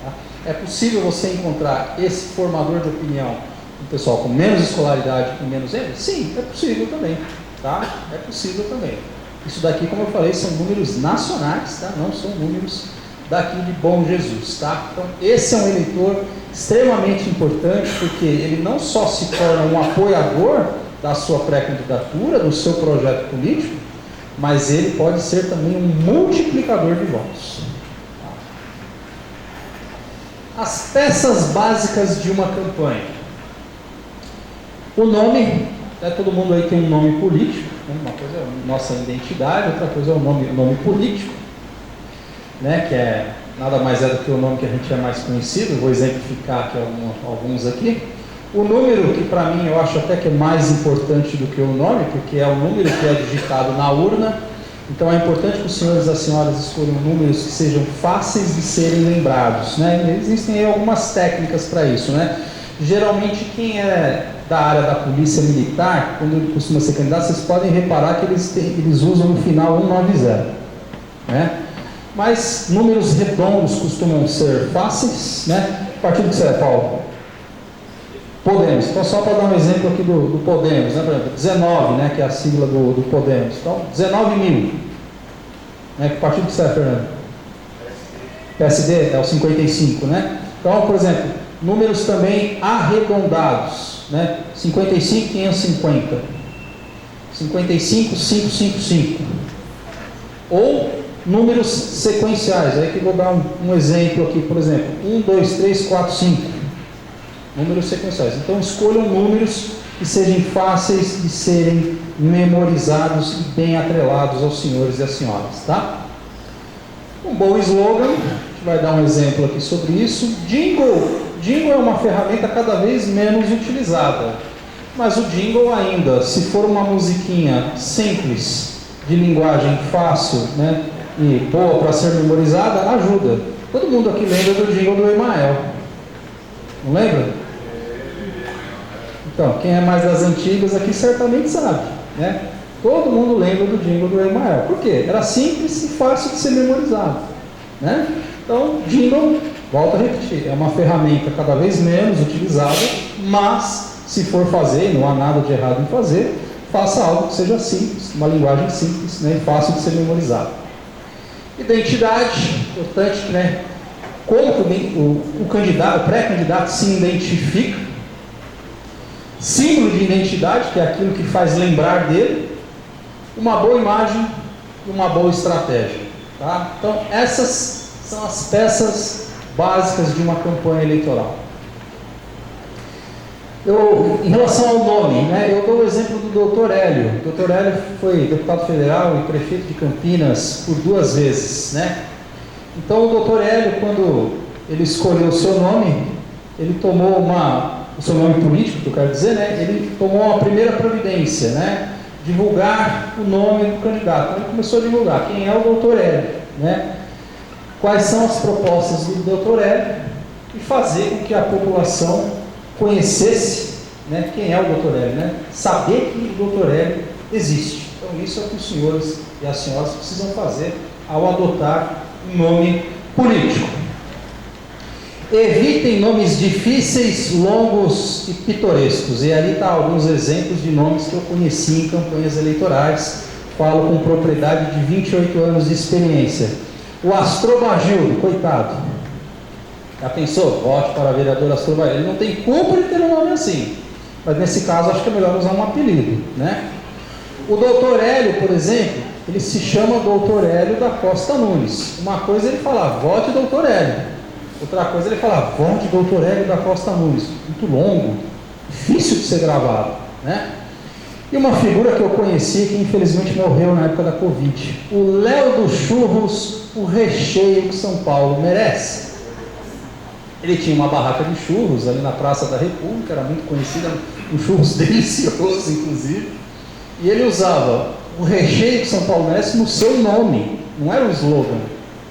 Tá? É possível você encontrar esse formador de opinião, um pessoal com menos escolaridade e menos ênfase? Sim, é possível também. Tá? É possível também. Isso daqui, como eu falei, são números nacionais, tá? Não são números daqui de Bom Jesus. Tá? Então, esse é um eleitor extremamente importante, porque ele não só se torna um apoiador da sua pré-candidatura, do seu projeto político, mas ele pode ser também um multiplicador de votos. As peças básicas de uma campanha. O nome, todo mundo aí tem um nome político, né? Uma coisa é a nossa identidade, outra coisa é o nome político, né? Que é nada mais é do que o nome que a gente é mais conhecido. Vou exemplificar aqui alguns aqui. O número, que para mim eu acho até que é mais importante do que o nome, porque é o número que é digitado na urna. Então é importante que os senhores e as senhoras escolham números que sejam fáceis de serem lembrados, né? Existem aí algumas técnicas para isso, né? Geralmente quem é da área da polícia militar, quando ele costuma ser candidato, vocês podem reparar que eles usam no final 190, né? Mas números redondos costumam ser fáceis, né? Partido que você é, Paulo? Podemos. Então, só para dar um exemplo aqui do Podemos, né? Por exemplo, 19, né? Que é a sigla do Podemos. Então, 19 mil. Né? Que partido que você é, Fernando? PSD é o 55, né? Então, por exemplo, números também arredondados, né? 55, 550. 55, 555. Ou números sequenciais. Aí que eu vou dar um exemplo aqui, por exemplo, 1, 2, 3, 4, 5. Números sequenciais. Então escolham números que sejam fáceis de serem memorizados e bem atrelados aos senhores e às senhoras, tá? Um bom slogan, a gente vai dar um exemplo aqui sobre isso. Jingle. Jingle é uma ferramenta cada vez menos utilizada, mas o jingle ainda, se for uma musiquinha simples, de linguagem fácil, né, e boa para ser memorizada, ajuda. Todo mundo aqui lembra do jingle do Emael, não lembra? Então, quem é mais das antigas aqui certamente sabe, né? Todo mundo lembra do jingle do Emael. Por quê? Era simples e fácil de ser memorizado, né? Então, jingle, volto a repetir, é uma ferramenta cada vez menos utilizada, mas se for fazer, não há nada de errado em fazer, faça algo que seja simples, uma linguagem simples, né, e fácil de ser memorizado. Identidade, importante, né? Como o pré-candidato se identifica. Símbolo de identidade, que é aquilo que faz lembrar dele. Uma boa imagem e uma boa estratégia. Tá? Então, essas são as peças básicas de uma campanha eleitoral. Em relação ao nome, né, eu dou o exemplo do Dr. Hélio. O Dr. Hélio foi deputado federal e prefeito de Campinas por 2 vezes, né? Então, o Dr. Hélio, quando ele escolheu o seu nome, ele tomou o seu nome político, que eu quero dizer, né? Ele tomou uma primeira providência, né? Divulgar o nome do candidato. Então, ele começou a divulgar quem é o Dr. Hélio, né? Quais são as propostas do Dr. Hélio e fazer com que a população conhecesse, né, quem é o Dr. Hélio, né? Saber que o Dr. Hélio existe. Então, isso é o que os senhores e as senhoras precisam fazer ao adotar um nome político. Evitem nomes difíceis, longos e pitorescos. E ali está alguns exemplos de nomes que eu conheci em campanhas eleitorais. Falo com propriedade de 28 anos de experiência. O Astrobagildo, coitado. Já pensou? Vote para vereador Astrobagildo. Ele não tem culpa de ter um nome assim. Mas nesse caso acho que é melhor usar um apelido, né? O Dr. Hélio, por exemplo, ele se chama Dr. Hélio da Costa Nunes. Uma coisa ele fala, vote Dr. Hélio. Outra coisa ele fala, vote Dr. Hélio da Costa Nunes. Muito longo, difícil de ser gravado, né? E uma figura que eu conheci, que infelizmente morreu na época da Covid. O Léo dos Churros, o recheio que São Paulo merece. Ele tinha uma barraca de churros ali na Praça da República, era muito conhecida, um churros delicioso, inclusive. E ele usava o recheio que São Paulo merece no seu nome, não era o slogan,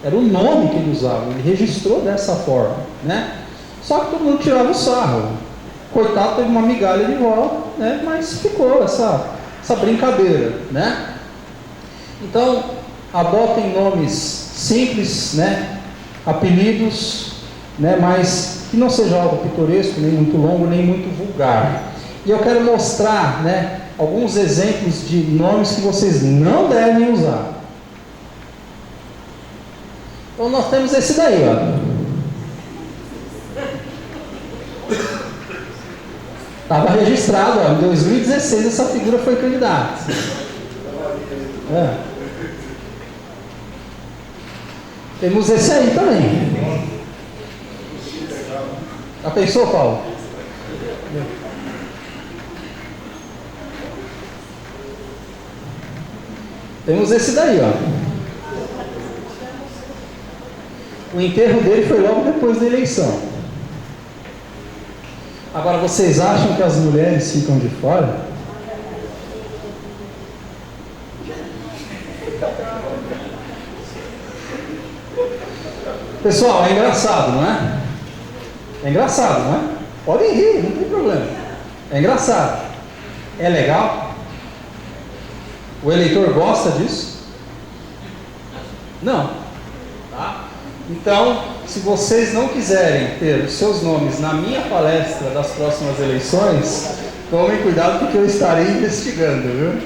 era o nome que ele usava, ele registrou dessa forma, né? Só que todo mundo tirava o sarro, coitado, teve uma migalha de volta, né? Mas ficou essa brincadeira, né? Então, adotem nomes simples, né? Apelidos, né? Mas que não seja algo pitoresco, nem muito longo, nem muito vulgar. E eu quero mostrar, né, alguns exemplos de nomes que vocês não devem usar. Então nós temos esse daí, ó. Estava registrado, ó, em 2016 essa figura foi candidata. Temos esse aí também. Já pensou, Paulo? Temos esse daí, ó. O enterro dele foi logo depois da eleição. Agora, vocês acham que as mulheres ficam de fora? Pessoal, é engraçado, não é? É engraçado, não é? Podem rir, não tem problema. É engraçado. É legal? O eleitor gosta disso? Não. Tá? Então, se vocês não quiserem ter os seus nomes na minha palestra das próximas eleições, tomem cuidado porque eu estarei investigando, viu?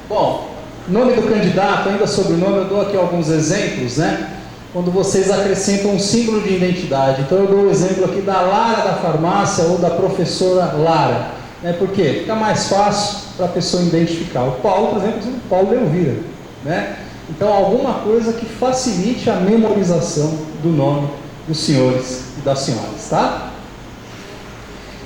Bom, nome do candidato, ainda sobre o nome, eu dou aqui alguns exemplos, né? Quando vocês acrescentam um símbolo de identidade. Então eu dou o exemplo aqui da Lara da farmácia ou da professora Lara. Né? Por quê? Fica mais fácil para a pessoa identificar. O Paulo, por exemplo, o Paulo de Elvira, né? Então, alguma coisa que facilite a memorização do nome dos senhores e das senhoras, tá?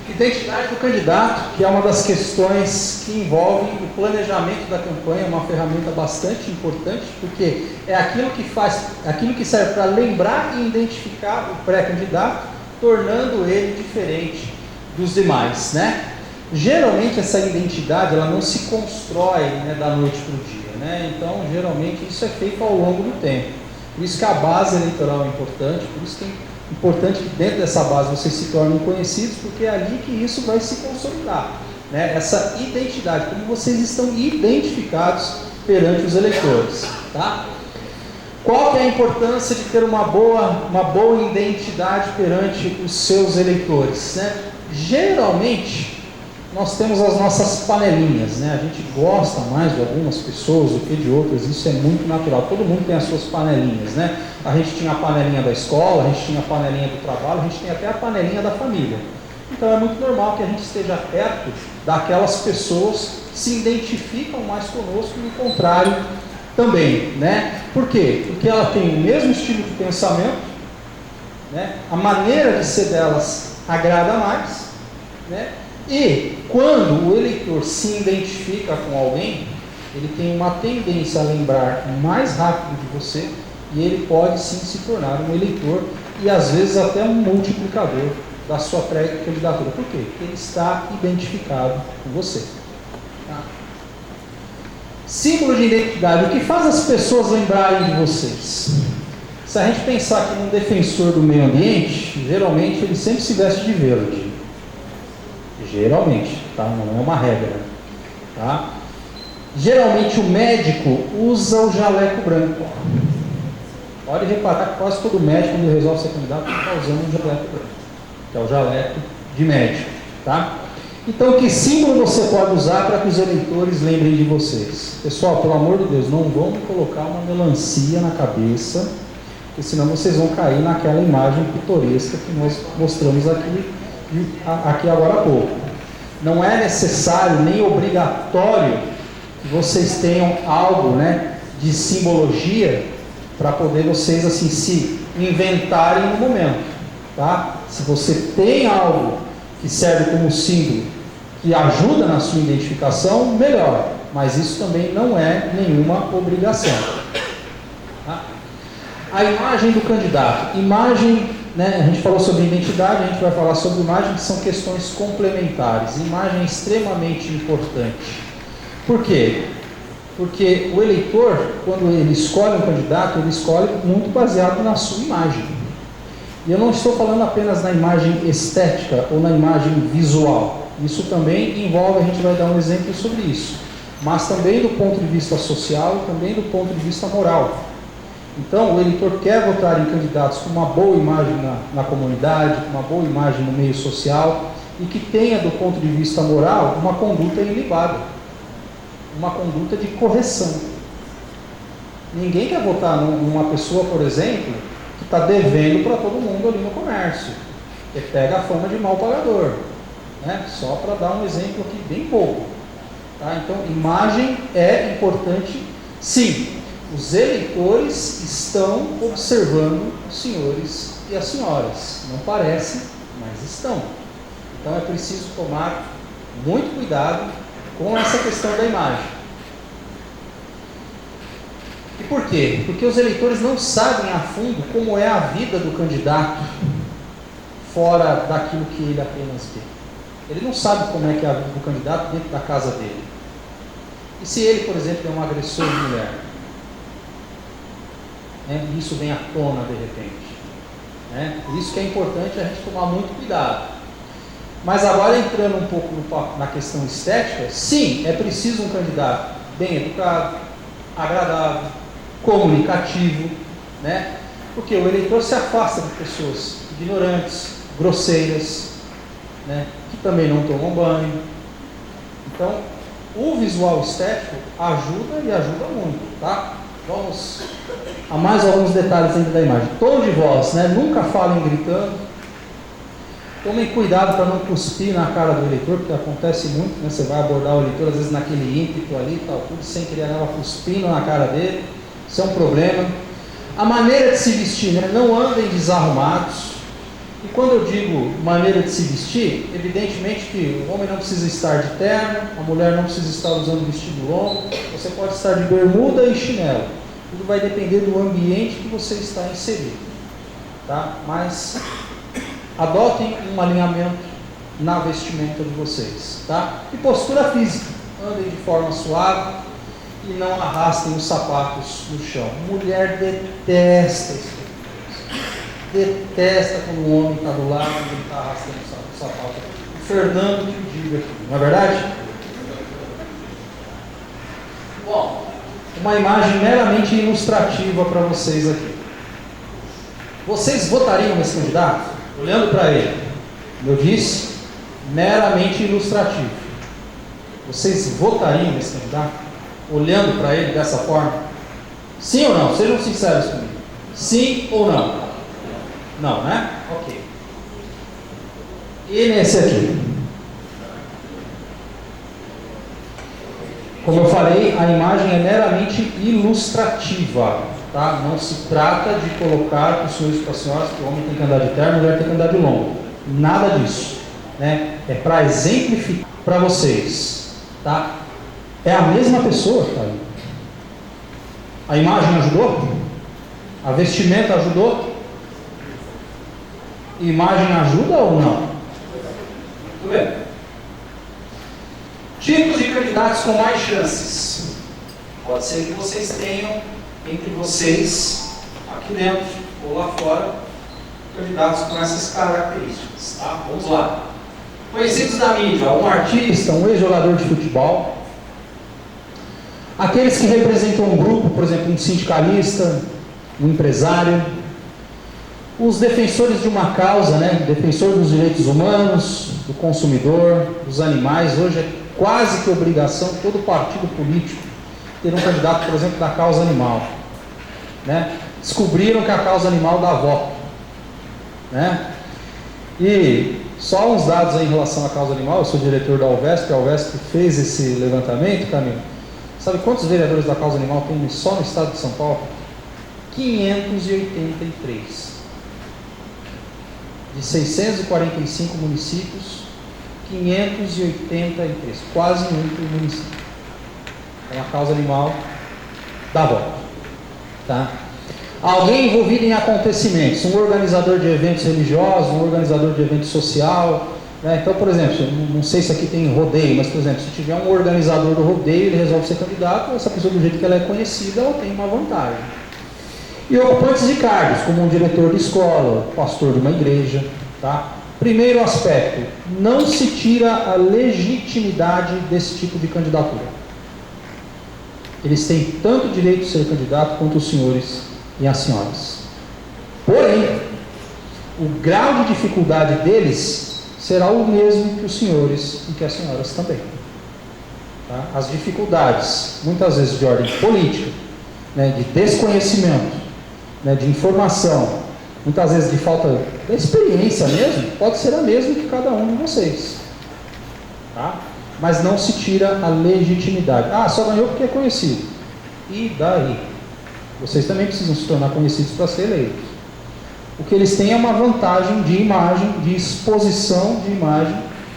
Identidade do candidato, que é uma das questões que envolve o planejamento da campanha, é uma ferramenta bastante importante, porque é aquilo que serve para lembrar e identificar o pré-candidato, tornando ele diferente dos demais, né? Geralmente essa identidade ela não se constrói, né, da noite para o dia, né? Então geralmente isso é feito ao longo do tempo. Por isso que a base eleitoral é importante, por isso que é importante que dentro dessa base vocês se tornem conhecidos, porque é ali que isso vai se consolidar, né? Essa identidade, como vocês estão identificados perante os eleitores, tá? Qual que é a importância de ter uma boa identidade perante os seus eleitores, né? Geralmente nós temos as nossas panelinhas, né? A gente gosta mais de algumas pessoas do que de outras, isso é muito natural. Todo mundo tem as suas panelinhas, né? A gente tinha a panelinha da escola, a gente tinha a panelinha do trabalho, a gente tem até a panelinha da família. Então é muito normal que a gente esteja perto daquelas pessoas que se identificam mais conosco e o contrário também, né? Por quê? Porque ela tem o mesmo estilo de pensamento, né? A maneira de ser delas agrada mais, né? E quando o eleitor se identifica com alguém, ele tem uma tendência a lembrar mais rápido de você e ele pode sim se tornar um eleitor e às vezes até um multiplicador da sua pré-candidatura. Por quê? Porque ele está identificado com você. Tá? Símbolo de identidade. O que faz as pessoas lembrarem de vocês? Se a gente pensar aqui num defensor do meio ambiente, geralmente ele sempre se veste de verde. Geralmente, tá? Não é uma regra, tá? Geralmente o médico usa o jaleco branco. Pode reparar que quase todo médico, quando resolve ser candidato, está usando um jaleco branco, que é o jaleco de médico, tá? Então, que símbolo você pode usar para que os eleitores lembrem de vocês? Pessoal, pelo amor de Deus, não vão me colocar uma melancia na cabeça, porque senão vocês vão cair naquela imagem pitoresca que nós mostramos aqui agora há pouco. Não é necessário nem obrigatório que vocês tenham algo, né, de simbologia para poder vocês assim se inventarem no momento, tá? Se você tem algo que serve como símbolo que ajuda na sua identificação, melhor, mas isso também não é nenhuma obrigação, tá? A imagem do candidato, né, a gente falou sobre identidade, a gente vai falar sobre imagem, que são questões complementares. Imagem é extremamente importante. Por quê? Porque o eleitor, quando ele escolhe um candidato, ele escolhe muito baseado na sua imagem. E eu não estou falando apenas na imagem estética ou na imagem visual. Isso também envolve, a gente vai dar um exemplo sobre isso, mas também do ponto de vista social e também do ponto de vista moral. Então, o eleitor quer votar em candidatos com uma boa imagem na comunidade, com uma boa imagem no meio social e que tenha, do ponto de vista moral, uma conduta ilibada, uma conduta de correção. Ninguém quer votar numa pessoa, por exemplo, que está devendo para todo mundo ali no comércio, que pega a fama de mau pagador, né? Só para dar um exemplo aqui bem bobo. Tá? Então, imagem é importante, sim. Os eleitores estão observando os senhores e as senhoras. Não parece, mas estão. Então é preciso tomar muito cuidado com essa questão da imagem. E por quê? Porque os eleitores não sabem a fundo como é a vida do candidato fora daquilo que ele apenas vê. Ele não sabe como é que é a vida do candidato dentro da casa dele. E se ele, por exemplo, é um agressor de mulher? E isso vem à tona de repente. Por isso que é importante a gente tomar muito cuidado. Mas agora, entrando um pouco na questão estética, sim, é preciso um candidato bem educado, agradável, comunicativo, porque o eleitor se afasta de pessoas ignorantes, grosseiras, que também não tomam banho. Então, o visual estético ajuda e ajuda muito, tá? Vamos a mais alguns detalhes dentro da imagem. Tom de voz, nunca falem gritando. Tomem cuidado para não cuspir na cara do eleitor, porque acontece muito, Você vai abordar o eleitor, às vezes naquele ímpeto ali, tal, tudo sem querer, ela cuspindo na cara dele. Isso é um problema. A maneira de se vestir, não andem desarrumados. E quando eu digo maneira de se vestir, evidentemente que o homem não precisa estar de terno, a mulher não precisa estar usando vestido longo, você pode estar de bermuda e chinelo. Tudo vai depender do ambiente que você está inserido, tá? Mas adotem um alinhamento na vestimenta de vocês, tá? E postura física, andem de forma suave e não arrastem os sapatos no chão. Mulher detesta isso. Detesta quando o homem está do lado e ele está arrastando o sapato. O Fernando que o diga aqui, não é verdade? Bom, uma imagem meramente ilustrativa para vocês aqui. Vocês votariam nesse candidato? Olhando para ele, como eu disse, meramente ilustrativo. Vocês votariam nesse candidato? Olhando para ele dessa forma? Sim ou não? Sejam sinceros comigo. Sim ou não? Não, Ok. E nesse aqui? Como eu falei, a imagem é meramente ilustrativa, tá? Não se trata de colocar para os senhores e para as senhoras que o homem tem que andar de terno, a mulher tem que andar de longo. Nada disso, É para exemplificar para vocês, tá? É a mesma pessoa que está ali. A imagem ajudou? A vestimenta ajudou? Imagem ajuda ou não? Muito bem. Tipos de candidatos com mais chances. Pode ser que vocês tenham entre vocês, aqui dentro ou lá fora, candidatos com essas características. Tá? Vamos lá. Conhecidos da mídia, um artista, um ex-jogador de futebol. Aqueles que representam um grupo, por exemplo, um sindicalista, um empresário. Os defensores de uma causa, defensor dos direitos humanos, do consumidor, dos animais. Hoje é quase que obrigação de todo partido político ter um candidato, por exemplo, da causa animal. Descobriram que a causa animal dá voto. E só uns dados aí em relação à causa animal. Eu sou diretor da Alvesp, a Alvesp fez esse levantamento, Camilo. Sabe quantos vereadores da causa animal tem só no estado de São Paulo? 583. De 645 municípios, 583, quase um por município. Então a causa animal dá voto. Tá? Alguém envolvido em acontecimentos, um organizador de eventos religiosos, um organizador de evento social, Né? Então, por exemplo, não sei se aqui tem rodeio, mas, por exemplo, se tiver um organizador do rodeio, ele resolve ser candidato, essa pessoa, do jeito que ela é conhecida, ela tem uma vantagem. E ocupantes de cargos, como um diretor de escola, pastor de uma igreja. Tá? Primeiro aspecto, não se tira a legitimidade desse tipo de candidatura. Eles têm tanto direito de ser candidato quanto os senhores e as senhoras. Porém, o grau de dificuldade deles será o mesmo que os senhores e que as senhoras também. Tá? As dificuldades, muitas vezes de ordem política, né, de desconhecimento, né, de informação, muitas vezes de falta de experiência mesmo, pode ser a mesma que cada um de vocês. Tá? Mas não se tira a legitimidade. Ah, só ganhou porque é conhecido. E daí? Vocês também precisam se tornar conhecidos para ser eleitos. O que eles têm é uma vantagem de imagem, de exposição de imagem,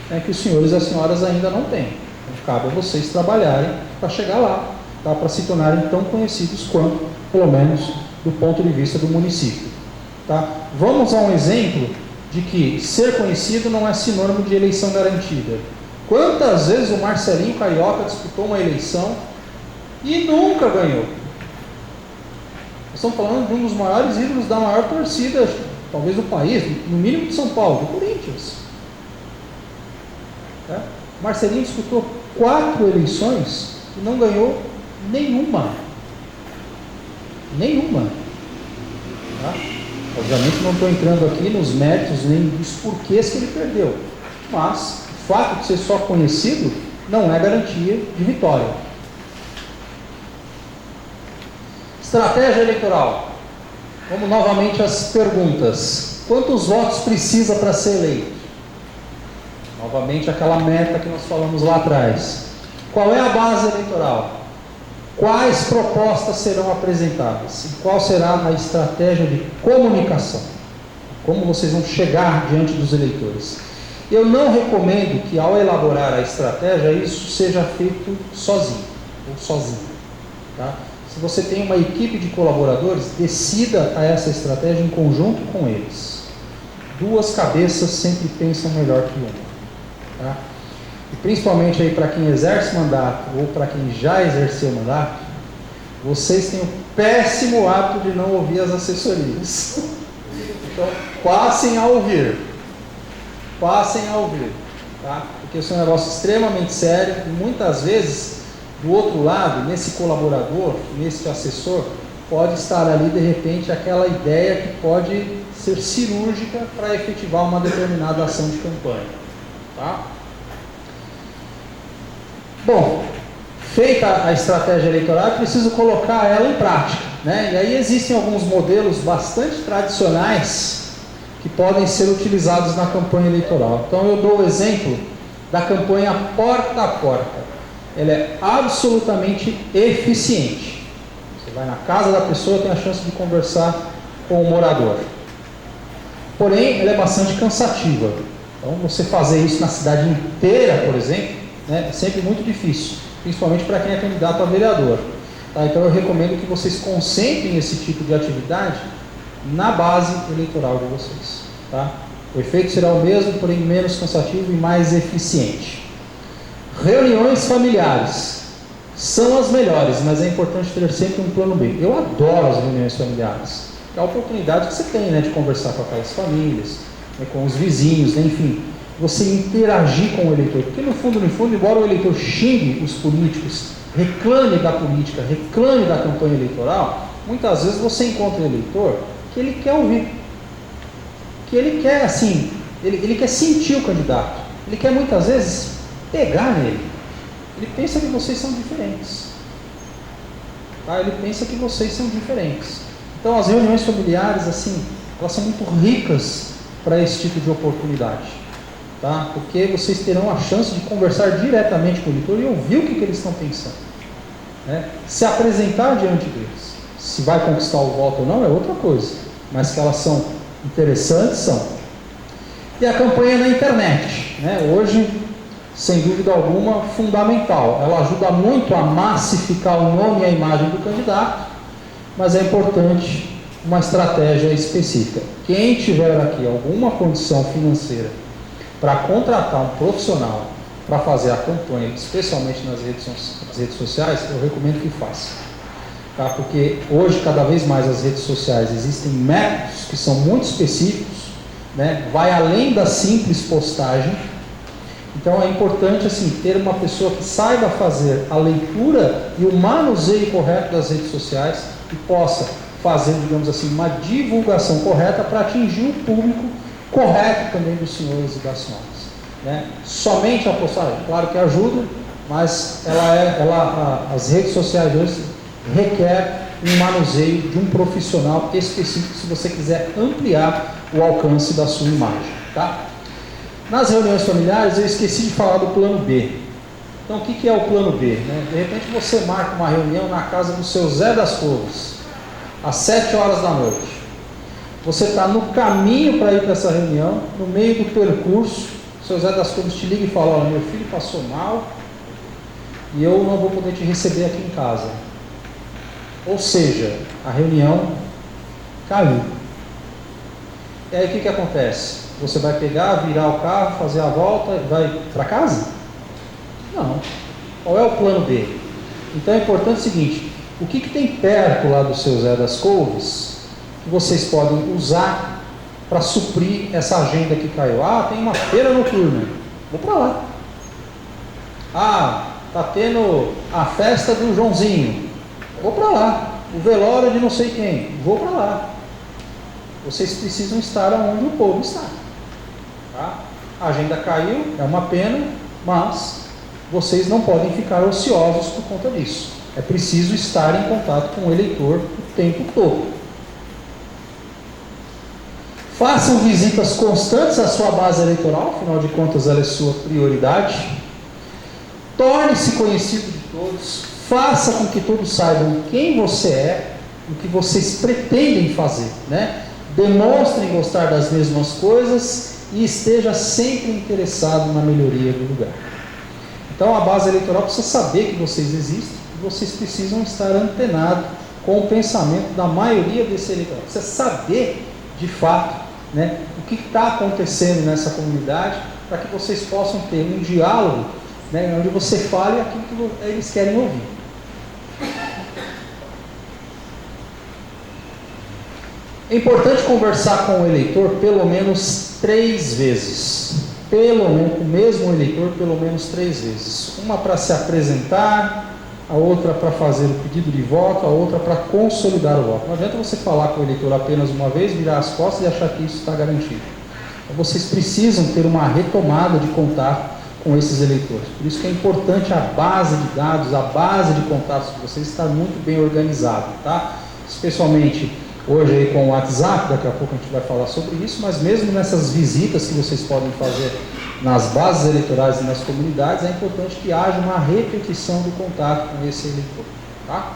né, que os senhores e as senhoras ainda não têm. Então, cabe a vocês trabalharem para chegar lá, tá, para se tornarem tão conhecidos quanto, pelo menos, do ponto de vista do município. Tá? Vamos a um exemplo de que ser conhecido não é sinônimo de eleição garantida. Quantas vezes o Marcelinho Carioca disputou uma eleição e nunca ganhou? Nós estamos falando de um dos maiores ídolos da maior torcida, talvez do país, no mínimo de São Paulo, do Corinthians. Tá? Marcelinho disputou 4 eleições e não ganhou nenhuma. Nenhuma. Tá? Obviamente não estou entrando aqui nos méritos nem dos porquês que ele perdeu. Mas o fato de ser só conhecido não é garantia de vitória. Estratégia eleitoral. Vamos novamente às perguntas. Quantos votos precisa para ser eleito? Novamente aquela meta que nós falamos lá atrás. Qual é a base eleitoral? Quais propostas serão apresentadas? E qual será a estratégia de comunicação? Como vocês vão chegar diante dos eleitores? Eu não recomendo que, ao elaborar a estratégia, isso seja feito sozinho ou sozinho. Tá? Se você tem uma equipe de colaboradores, decida essa estratégia em conjunto com eles. 2 cabeças sempre pensam melhor que uma. Tá? E principalmente aí para quem exerce mandato ou para quem já exerceu mandato, vocês têm o péssimo hábito de não ouvir as assessorias. Então, passem a ouvir. Passem a ouvir. Tá? Porque isso é um negócio extremamente sério e muitas vezes, do outro lado, nesse colaborador, nesse assessor, pode estar ali de repente aquela ideia que pode ser cirúrgica para efetivar uma determinada ação de campanha. Tá? Bom, feita a estratégia eleitoral, é preciso colocar ela em prática. Né? E aí existem alguns modelos bastante tradicionais que podem ser utilizados na campanha eleitoral. Então eu dou o exemplo da campanha porta a porta. Ela é absolutamente eficiente. Você vai na casa da pessoa, tem a chance de conversar com o morador. Porém, ela é bastante cansativa. Então você fazer isso na cidade inteira, por exemplo, né, é sempre muito difícil, principalmente para quem é candidato a vereador. Tá? Então eu recomendo que vocês concentrem esse tipo de atividade na base eleitoral de vocês. Tá? O efeito será o mesmo, porém menos cansativo e mais eficiente. Reuniões familiares são as melhores, mas é importante ter sempre um plano B. Eu adoro as reuniões familiares. É a oportunidade que você tem, né, de conversar com aquelas famílias, né, com os vizinhos, né, enfim, você interagir com o eleitor. Porque no fundo, embora o eleitor xingue os políticos, reclame da política, reclame da campanha eleitoral, muitas vezes você encontra um eleitor que ele quer ouvir, que ele quer, assim, ele quer sentir o candidato, ele quer muitas vezes pegar nele. Ele pensa que vocês são diferentes. Tá? Ele pensa que vocês são diferentes. Então as reuniões familiares, assim, elas são muito ricas para esse tipo de oportunidade. Tá? Porque vocês terão a chance de conversar diretamente com o eleitor e ouvir o que eles estão pensando. Né? Se apresentar diante deles. Se vai conquistar o voto ou não é outra coisa. Mas que elas são interessantes, são. E a campanha na internet. Né? Hoje, sem dúvida alguma, fundamental. Ela ajuda muito a massificar o nome e a imagem do candidato, mas é importante uma estratégia específica. Quem tiver aqui alguma condição financeira para contratar um profissional para fazer a campanha, especialmente nas redes sociais, eu recomendo que faça. Tá? Porque hoje, cada vez mais, as redes sociais existem métodos que são muito específicos, né? Vai além da simples postagem. Então é importante assim, ter uma pessoa que saiba fazer a leitura e o manuseio correto das redes sociais e possa fazer, digamos assim, uma divulgação correta para atingir o público correto também dos senhores e das senhoras. Né? Somente a postagem, claro que ajuda, mas as redes sociais hoje requer um manuseio de um profissional específico se você quiser ampliar o alcance da sua imagem. Tá? Nas reuniões familiares eu esqueci de falar do plano B. Então o que é o plano B? Né? De repente você marca uma reunião na casa do seu Zé das Couves, às 7 horas da noite. Você está no caminho para ir para essa reunião, no meio do percurso, o seu Zé das Couves te liga e fala: olha, meu filho passou mal e eu não vou poder te receber aqui em casa. Ou seja, a reunião caiu. E aí o que acontece? Você vai pegar, virar o carro, fazer a volta e vai para casa? Não. Qual é o plano B? Então é importante o seguinte: o que tem perto lá do seu Zé das Couves que vocês podem usar para suprir essa agenda que caiu? Ah, tem uma feira noturna, vou para lá. Ah, está tendo a festa do Joãozinho, vou para lá. O velório de não sei quem, vou para lá. Vocês precisam estar onde o povo está. Tá? A agenda caiu, é uma pena, mas vocês não podem ficar ociosos por conta disso. É preciso estar em contato com o eleitor o tempo todo. Façam visitas constantes à sua base eleitoral, afinal de contas ela é sua prioridade. Torne-se conhecido de todos, faça com que todos saibam quem você é, o que vocês pretendem fazer, né? Demonstrem gostar das mesmas coisas e esteja sempre interessado na melhoria do lugar. Então a base eleitoral precisa saber que vocês existem e vocês precisam estar antenados com o pensamento da maioria desse eleitorado. Precisa saber de fato, né, o que está acontecendo nessa comunidade, para que vocês possam ter um diálogo, né, onde você fale aquilo que eles querem ouvir. É importante conversar com o eleitor pelo menos 3 vezes. O mesmo eleitor pelo menos 3 vezes. Uma para se apresentar, a outra para fazer o pedido de voto, a outra para consolidar o voto. Não adianta você falar com o eleitor apenas uma vez, virar as costas e achar que isso está garantido. Então, vocês precisam ter uma retomada de contato com esses eleitores. Por isso que é importante a base de dados, a base de contatos de vocês estar muito bem organizada, tá? Especialmente hoje aí com o WhatsApp, daqui a pouco a gente vai falar sobre isso, mas mesmo nessas visitas que vocês podem fazer nas bases eleitorais e nas comunidades, é importante que haja uma repetição do contato com esse eleitor, tá?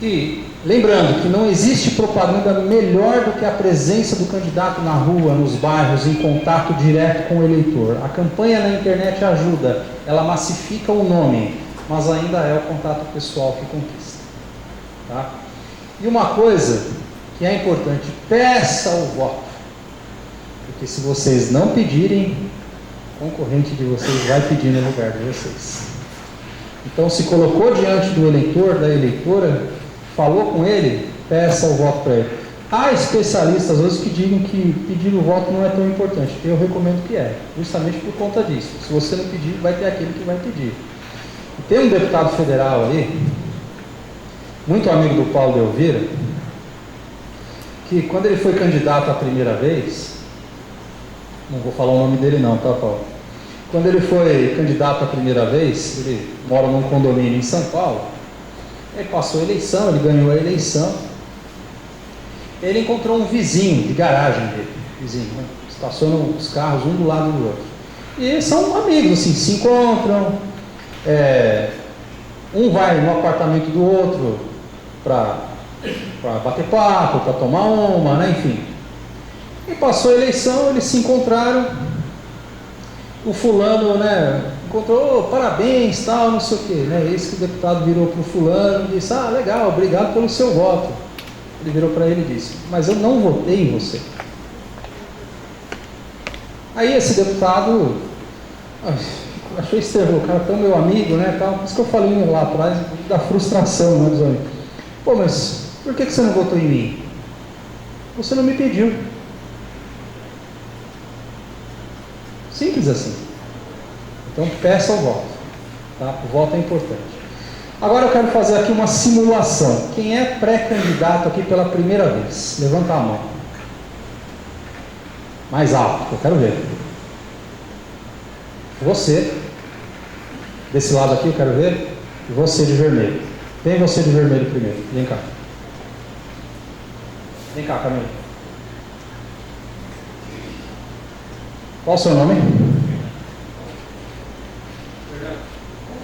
E lembrando que não existe propaganda melhor do que a presença do candidato na rua, nos bairros, em contato direto com o eleitor. A campanha na internet ajuda, ela massifica o nome, mas ainda é o contato pessoal que conquista, tá? E uma coisa que é importante, peça o voto, porque se vocês não pedirem, o concorrente de vocês vai pedir no lugar de vocês. Então, se colocou diante do eleitor, da eleitora, falou com ele, peça o voto para ele. Há especialistas hoje que digam que pedir o voto não é tão importante. Eu recomendo que é, justamente por conta disso. Se você não pedir, vai ter aquele que vai pedir. E tem um deputado federal aí, muito amigo do Paulo de Elvira, que quando ele foi candidato a primeira vez, não vou falar o nome dele não, tá, Paulo? Quando ele foi candidato a primeira vez, ele mora num condomínio em São Paulo, ele passou a eleição, ele ganhou a eleição, ele encontrou um vizinho de garagem dele, né? Estacionam os carros um do lado do outro, e eles são amigos, assim, se encontram, um vai no apartamento do outro para bater papo, para tomar uma, né? Enfim. E passou a eleição, eles se encontraram, o fulano, né, encontrou, parabéns, tal, não sei o quê, né? Esse que o deputado virou para o fulano e disse, legal, obrigado pelo seu voto. Ele virou para ele e disse, mas eu não votei em você. Aí esse deputado achou estranho, o cara é tão meu amigo, né, tal, por isso que eu falei lá atrás da frustração, né, dos amigos. Pô, mas por que você não votou em mim? Você não me pediu. Simples assim. Então peça o voto, tá? O voto é importante. Agora eu quero fazer aqui uma simulação. Quem é pré-candidato aqui pela primeira vez? Levanta a mão. Mais alto, eu quero ver. Você. Desse lado aqui eu quero ver. E você de vermelho. Vem você de vermelho primeiro. Vem cá. Vem cá, Camila. Qual o seu nome?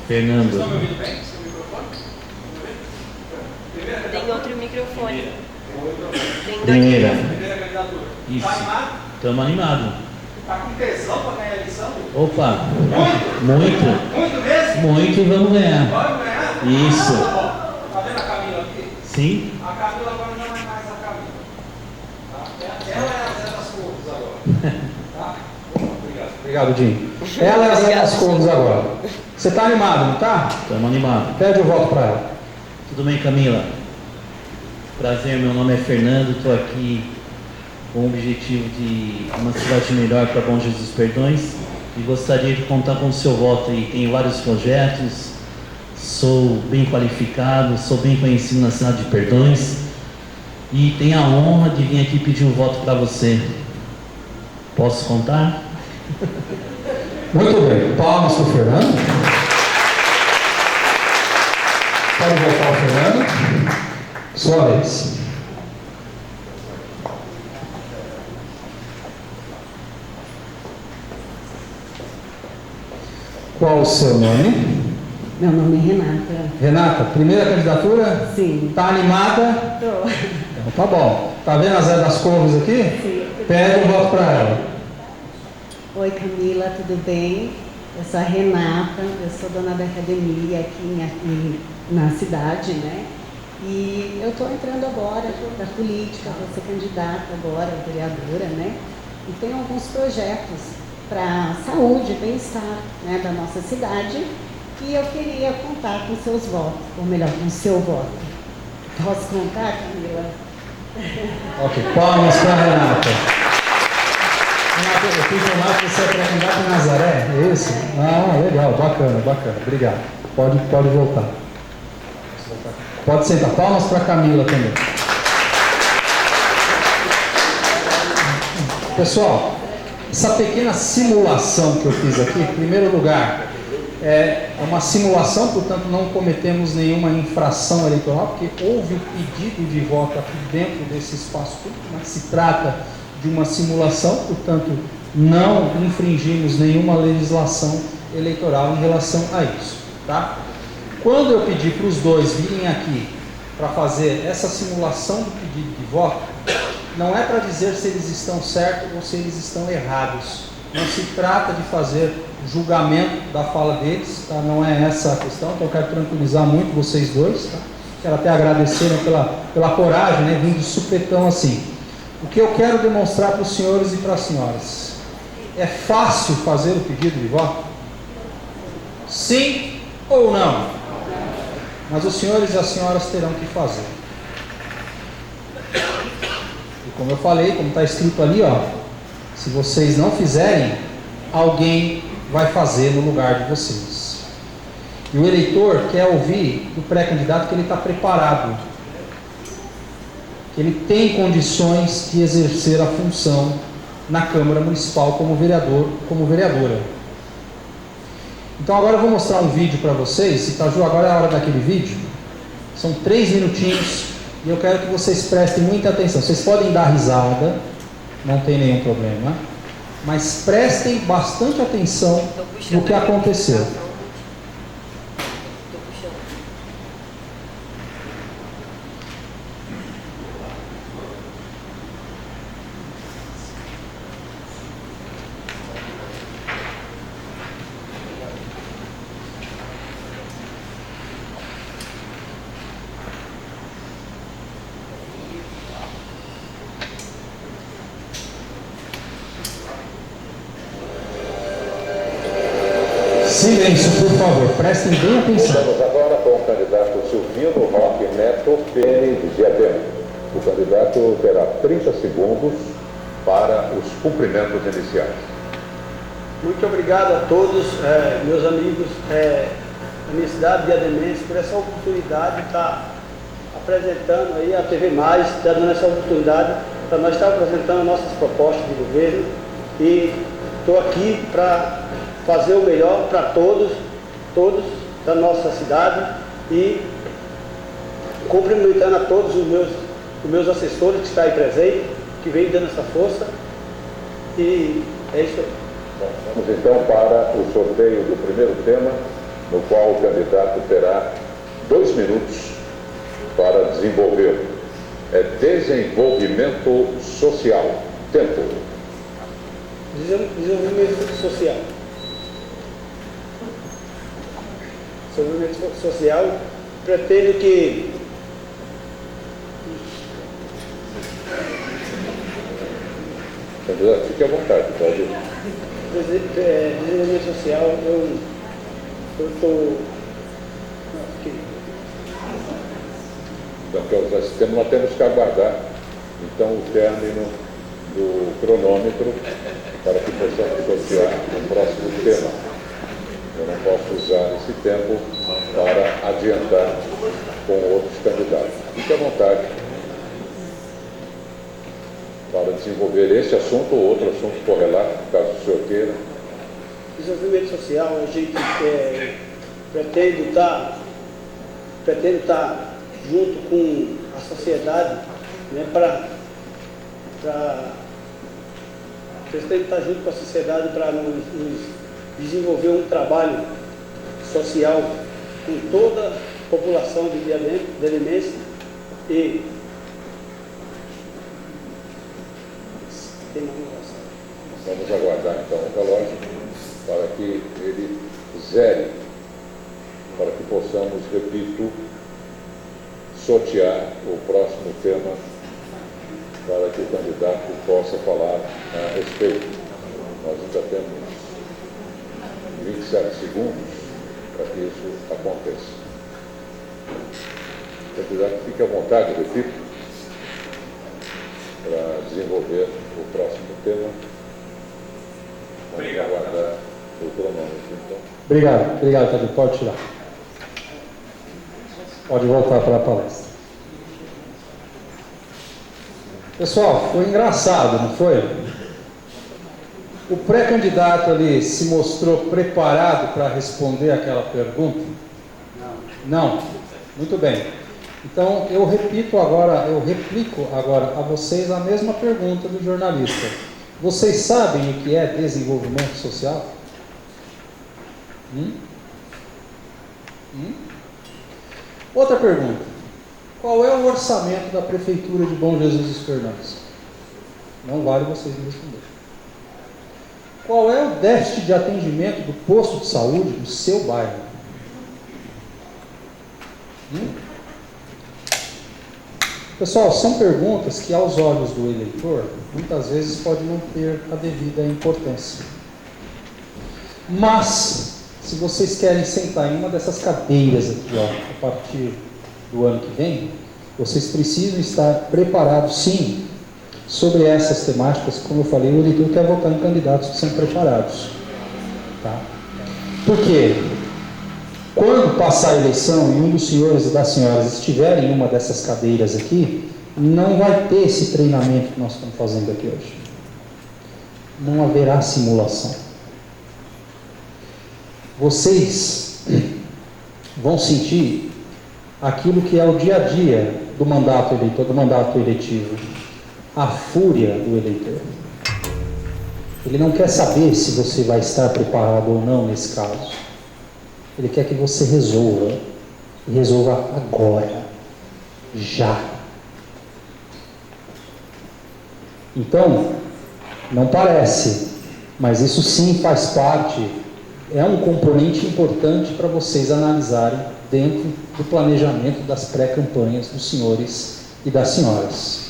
Fernando. Tem outro microfone. Tem dois Primeira. microfones. Isso. Estamos animados. Tá com tesão para ganhar a eleição? Opa. Muito? Muito. Muito mesmo? Muito e vamos ganhar. Vamos ganhar? Isso. Tá vendo a Camila aqui? Sim. A Camila agora não é mais a Camila. Tá? Ela é a Zé das Couves agora. Tá? Obrigado. Obrigado, Dinho. Ela é a Zé das Couves agora. Você está animado, não está? Estamos animados. Pede o voto para ela. Tudo bem, Camila? Prazer, meu nome é Fernando. Estou aqui com o objetivo de uma cidade melhor para Bom Jesus Perdões e gostaria de contar com o seu voto aí. Tenho vários projetos, sou bem qualificado, sou bem conhecido na cidade de Perdões e tenho a honra de vir aqui pedir o voto para você. Posso contar? Muito bem. Palmas para o Fernando. Pode votar o Fernando. Sua vez. Qual o seu nome? Meu nome é Renata. Renata, primeira candidatura? Sim. Está animada? Tô. Então tá bom. Tá vendo a Zé das Couves aqui? Sim. Pede o voto para ela. Oi, Camila, tudo bem? Eu sou a Renata, eu sou dona da academia aqui na cidade, né? E eu estou entrando agora da política, vou ser candidata agora, vereadora, né? E tenho alguns projetos para saúde e bem-estar, né, da nossa cidade. E eu queria contar com seus votos, ou melhor, com o seu voto. Posso contar, Camila? Ok, palmas para a Renata. Renata, eu fiz chamar que você é pré-candidata em Nazaré, é isso? Ah, legal, bacana, bacana, obrigado. Pode voltar. Pode sentar. Palmas para a Camila também. Pessoal, essa pequena simulação que eu fiz aqui, em primeiro lugar, é uma simulação, portanto não cometemos nenhuma infração eleitoral, porque houve o pedido de voto aqui dentro desse espaço público, mas se trata de uma simulação, portanto não infringimos nenhuma legislação eleitoral em relação a isso, tá? Quando eu pedi para os dois virem aqui para fazer essa simulação do pedido de voto, não é para dizer se eles estão certos ou se eles estão errados. Não se trata de fazer julgamento da fala deles, tá? Não é essa a questão, então eu quero tranquilizar muito vocês dois, tá? Quero até agradecer, né, pela coragem, né, vindo de supetão assim. O que eu quero demonstrar para os senhores e para as senhoras, é fácil fazer o pedido de voto? Sim ou não? Mas os senhores e as senhoras terão que fazer. E como eu falei, como está escrito ali, ó, se vocês não fizerem, alguém vai fazer no lugar de vocês. E o eleitor quer ouvir do pré-candidato que ele está preparado, que ele tem condições de exercer a função na Câmara Municipal como vereador, como vereadora. Então agora eu vou mostrar um vídeo para vocês. Itaju, agora é a hora daquele vídeo. São 3 minutinhos e eu quero que vocês prestem muita atenção. Vocês podem dar risada, não tem nenhum problema, mas prestem bastante atenção no que aconteceu. Silêncio, por favor, prestem bem atenção. Vamos agora com o candidato Silvino Roque Neto, PN de Diadema. O candidato terá 30 segundos para os cumprimentos iniciais. Muito obrigado a todos, meus amigos da minha cidade diademense, por essa oportunidade de estar apresentando aí a TV Mais, está dando essa oportunidade para nós estar apresentando nossas propostas de governo, e estou aqui para fazer o melhor para todos da nossa cidade, e cumprimentando a todos os meus assessores que estão aí presentes, que vem dando essa força, e é isso aí. Bom, vamos então para o sorteio do primeiro tema, no qual o candidato terá 2 minutos para desenvolver. É desenvolvimento social. Tempo. Desenvolvimento social. Desenvolvimento social, pretendo que Candidato, fique à vontade, pode. desenvolvimento social, eu estou. Nós temos que aguardar então o término do cronômetro para que possamos sortear o próximo tema. Eu não posso usar esse tempo para adiantar com outros candidatos. Fique à vontade para desenvolver este assunto ou outro assunto correlato, caso o senhor queira. Desenvolvimento social, a gente pretende estar junto com a sociedade, né, pretende estar junto com a sociedade para nos desenvolver um trabalho social com toda a população de diademense, e Vamos aguardar então o relógio para que ele zere, para que possamos, repito, sortear o próximo tema para que o candidato possa falar a respeito. Nós ainda temos 27 segundos para que isso aconteça. O candidato fique à vontade, repito, para desenvolver o próximo tema. Vamos aguardar o cronômetro, então. Obrigado, Tadeu. Pode tirar. Pode voltar para a palestra. Pessoal, foi engraçado, não foi? O pré-candidato ali se mostrou preparado para responder aquela pergunta? Não? Muito bem. Então, eu replico agora a vocês a mesma pergunta do jornalista. Vocês sabem o que é desenvolvimento social? Outra pergunta. Qual é o orçamento da Prefeitura de Bom Jesus dos Perdões? Não vale vocês me responderem. Qual é o déficit de atendimento do posto de saúde do seu bairro? Pessoal, são perguntas que aos olhos do eleitor, muitas vezes podem não ter a devida importância. Mas, se vocês querem sentar em uma dessas cadeiras aqui, a partir do ano que vem, vocês precisam estar preparados, sim, sobre essas temáticas. Como eu falei, o eleitor quer votar em candidatos que são preparados. Tá? Por quê? Quando passar a eleição e um dos senhores e das senhoras estiverem em uma dessas cadeiras aqui, não vai ter esse treinamento que nós estamos fazendo aqui hoje. Não haverá simulação. Vocês vão sentir aquilo que é o dia a dia do mandato eleitor, do mandato eletivo. A fúria do eleitor. Ele não quer saber se você vai estar preparado ou não nesse caso. Ele quer que você resolva, e resolva agora, já. Então, não parece, mas isso sim faz parte, é um componente importante para vocês analisarem dentro do planejamento das pré-campanhas dos senhores e das senhoras.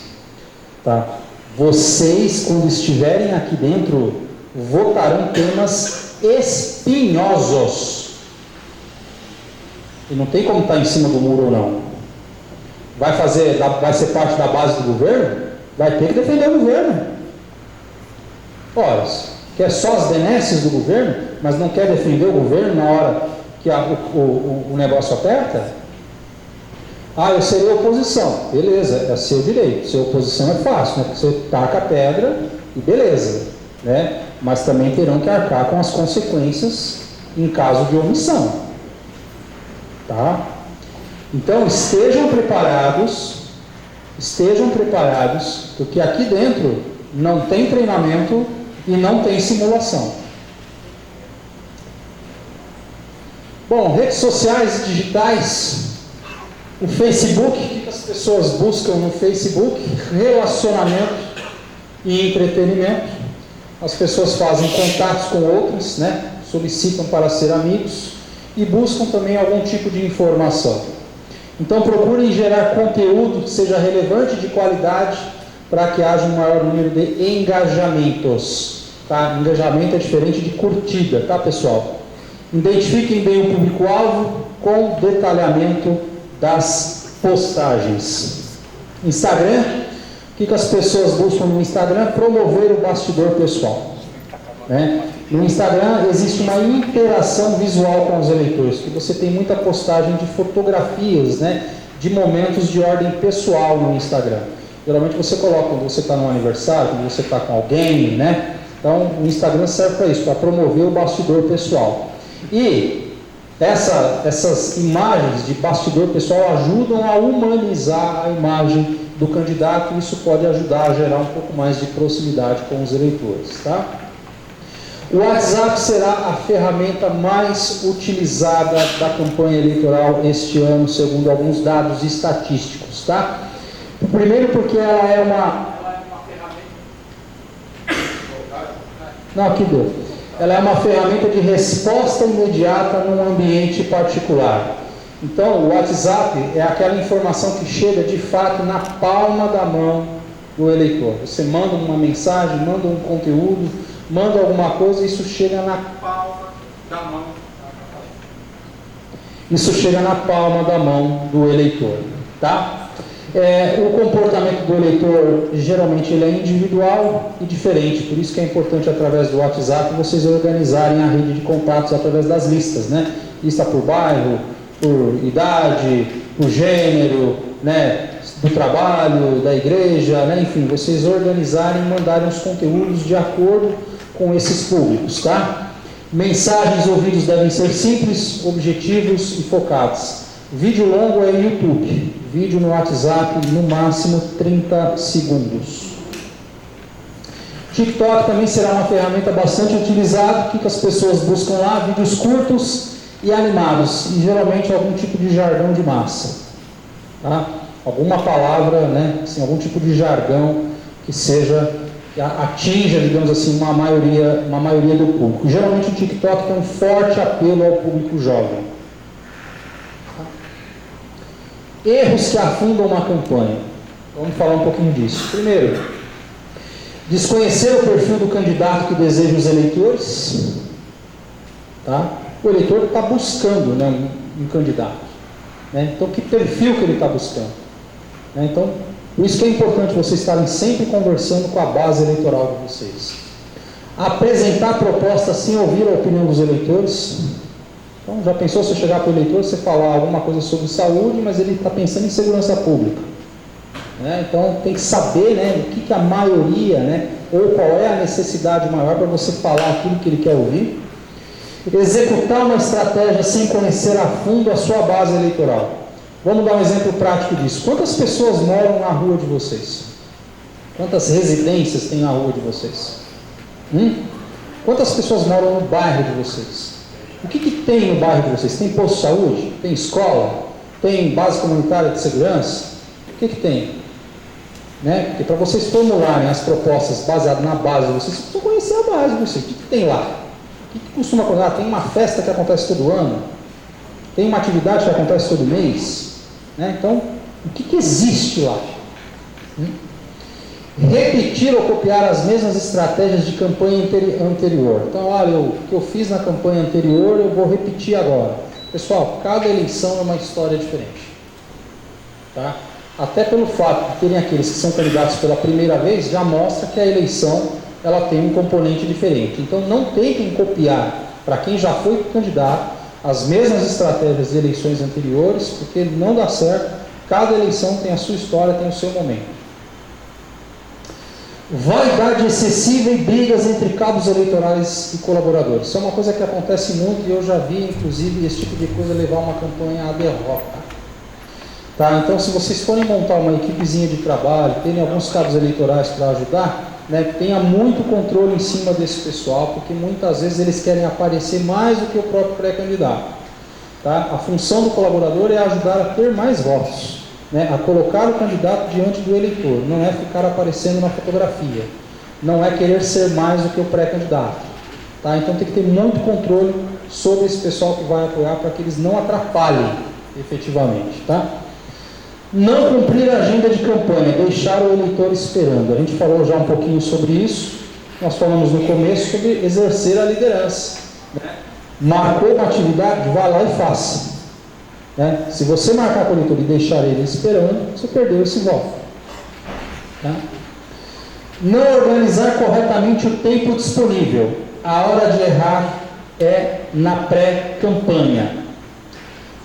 Tá? Vocês, quando estiverem aqui dentro, votarão temas espinhosos. E não tem como estar em cima do muro ou não. Vai ser parte da base do governo? Vai ter que defender o governo. Ora, quer só as benesses do governo, mas não quer defender o governo na hora que o negócio aperta? Ah, eu serei oposição. Beleza, é seu direito. Ser oposição é fácil, né? Porque você taca a pedra e beleza, né? Mas também terão que arcar com as consequências em caso de omissão. Tá? Então estejam preparados, porque aqui dentro não tem treinamento e não tem simulação. Bom, redes sociais digitais, o Facebook, o que as pessoas buscam no Facebook? Relacionamento e entretenimento. As pessoas fazem contatos com outros, né? Solicitam para ser amigos e buscam também algum tipo de informação. Então procurem gerar conteúdo que seja relevante e de qualidade para que haja um maior número de engajamentos. Tá? Engajamento é diferente de curtida, tá, pessoal? Identifiquem bem o público-alvo com detalhamento das postagens. Instagram, o que as pessoas buscam no Instagram? Promover o bastidor pessoal, né? No Instagram existe uma interação visual com os eleitores, que você tem muita postagem de fotografias, né, de momentos de ordem pessoal no Instagram. Geralmente você coloca quando você está no aniversário, quando você está com alguém, né? Então o Instagram serve para isso, para promover o bastidor pessoal. E essas imagens de bastidor pessoal ajudam a humanizar a imagem do candidato, e isso pode ajudar a gerar um pouco mais de proximidade com os eleitores, tá? O WhatsApp será a ferramenta mais utilizada da campanha eleitoral este ano, segundo alguns dados estatísticos, tá? Primeiro porque ela é uma Ela é uma ferramenta de resposta imediata num ambiente particular. Então, o WhatsApp é aquela informação que chega de fato na palma da mão do eleitor. Você manda uma mensagem, manda um conteúdo, manda alguma coisa, isso chega na palma da mão. Isso chega na palma da mão do eleitor, tá? O comportamento do eleitor, geralmente, ele é individual e diferente, por isso que é importante, através do WhatsApp, vocês organizarem a rede de contatos através das listas, né? Lista por bairro, por idade, por gênero, né? Do trabalho, da igreja, né? Enfim, vocês organizarem e mandarem os conteúdos de acordo com esses públicos, tá? Mensagens ou vídeos devem ser simples, objetivos e focados. Vídeo longo é YouTube, vídeo no WhatsApp no máximo 30 segundos. TikTok também será uma ferramenta bastante utilizada. O que as pessoas buscam lá? Vídeos curtos e animados, e geralmente algum tipo de jargão de massa, tá? Alguma palavra, né? Assim, algum tipo de jargão que atinja, digamos assim, uma maioria do público. Geralmente o TikTok tem um forte apelo ao público jovem. Erros que afundam uma campanha. Vamos falar um pouquinho disso. Primeiro, desconhecer o perfil do candidato que deseja os eleitores. Tá? O eleitor está buscando, né, um candidato. Né? Então, que perfil que ele está buscando? Né? Então, por isso que é importante vocês estarem sempre conversando com a base eleitoral de vocês. Apresentar propostas sem ouvir a opinião dos eleitores. Então, já pensou se chegar para o eleitor, você falar alguma coisa sobre saúde, mas ele está pensando em segurança pública? Né? Então, tem que saber, né, o que a maioria, né, ou qual é a necessidade maior para você falar aquilo que ele quer ouvir. Executar uma estratégia sem conhecer a fundo a sua base eleitoral. Vamos dar um exemplo prático disso. Quantas pessoas moram na rua de vocês? Quantas residências tem na rua de vocês? Quantas pessoas moram no bairro de vocês? O que tem no bairro de vocês? Tem posto de saúde? Tem escola? Tem base comunitária de segurança? O que tem? Né? Porque para vocês formularem as propostas baseadas na base de vocês, vocês precisam conhecer a base de vocês. O que tem lá? O que costuma acontecer? Tem uma festa que acontece todo ano? Tem uma atividade que acontece todo mês? Né? Então, o que existe lá? repetir ou copiar as mesmas estratégias de campanha anterior. Então, olha, o que eu fiz na campanha anterior, eu vou repetir agora. Pessoal, cada eleição é uma história diferente. Tá? Até pelo fato de terem aqueles que são candidatos pela primeira vez, já mostra que a eleição ela tem um componente diferente. Então, não tentem copiar, para quem já foi candidato, as mesmas estratégias de eleições anteriores, porque não dá certo. Cada eleição tem a sua história, tem o seu momento. Vaidade excessiva e brigas entre cabos eleitorais e colaboradores. Isso é uma coisa que acontece muito e eu já vi, inclusive, esse tipo de coisa levar uma campanha à derrota. Tá? Então, se vocês forem montar uma equipezinha de trabalho, terem alguns cabos eleitorais para ajudar, né, tenha muito controle em cima desse pessoal, porque muitas vezes eles querem aparecer mais do que o próprio pré-candidato. Tá? A função do colaborador é ajudar a ter mais votos, né, a colocar o candidato diante do eleitor, não é ficar aparecendo na fotografia, não é querer ser mais do que o pré-candidato. Tá? Então tem que ter muito controle sobre esse pessoal que vai apoiar para que eles não atrapalhem efetivamente. Tá? Não cumprir a agenda de campanha, deixar o eleitor esperando. A gente falou já um pouquinho sobre isso, nós falamos no começo sobre exercer a liderança. Né? Marcou uma atividade, vá lá e faça. Né? Se você marcar com o eleitor e deixar ele esperando, você perdeu esse voto. Tá? Não organizar corretamente o tempo disponível. A hora de errar é na pré-campanha.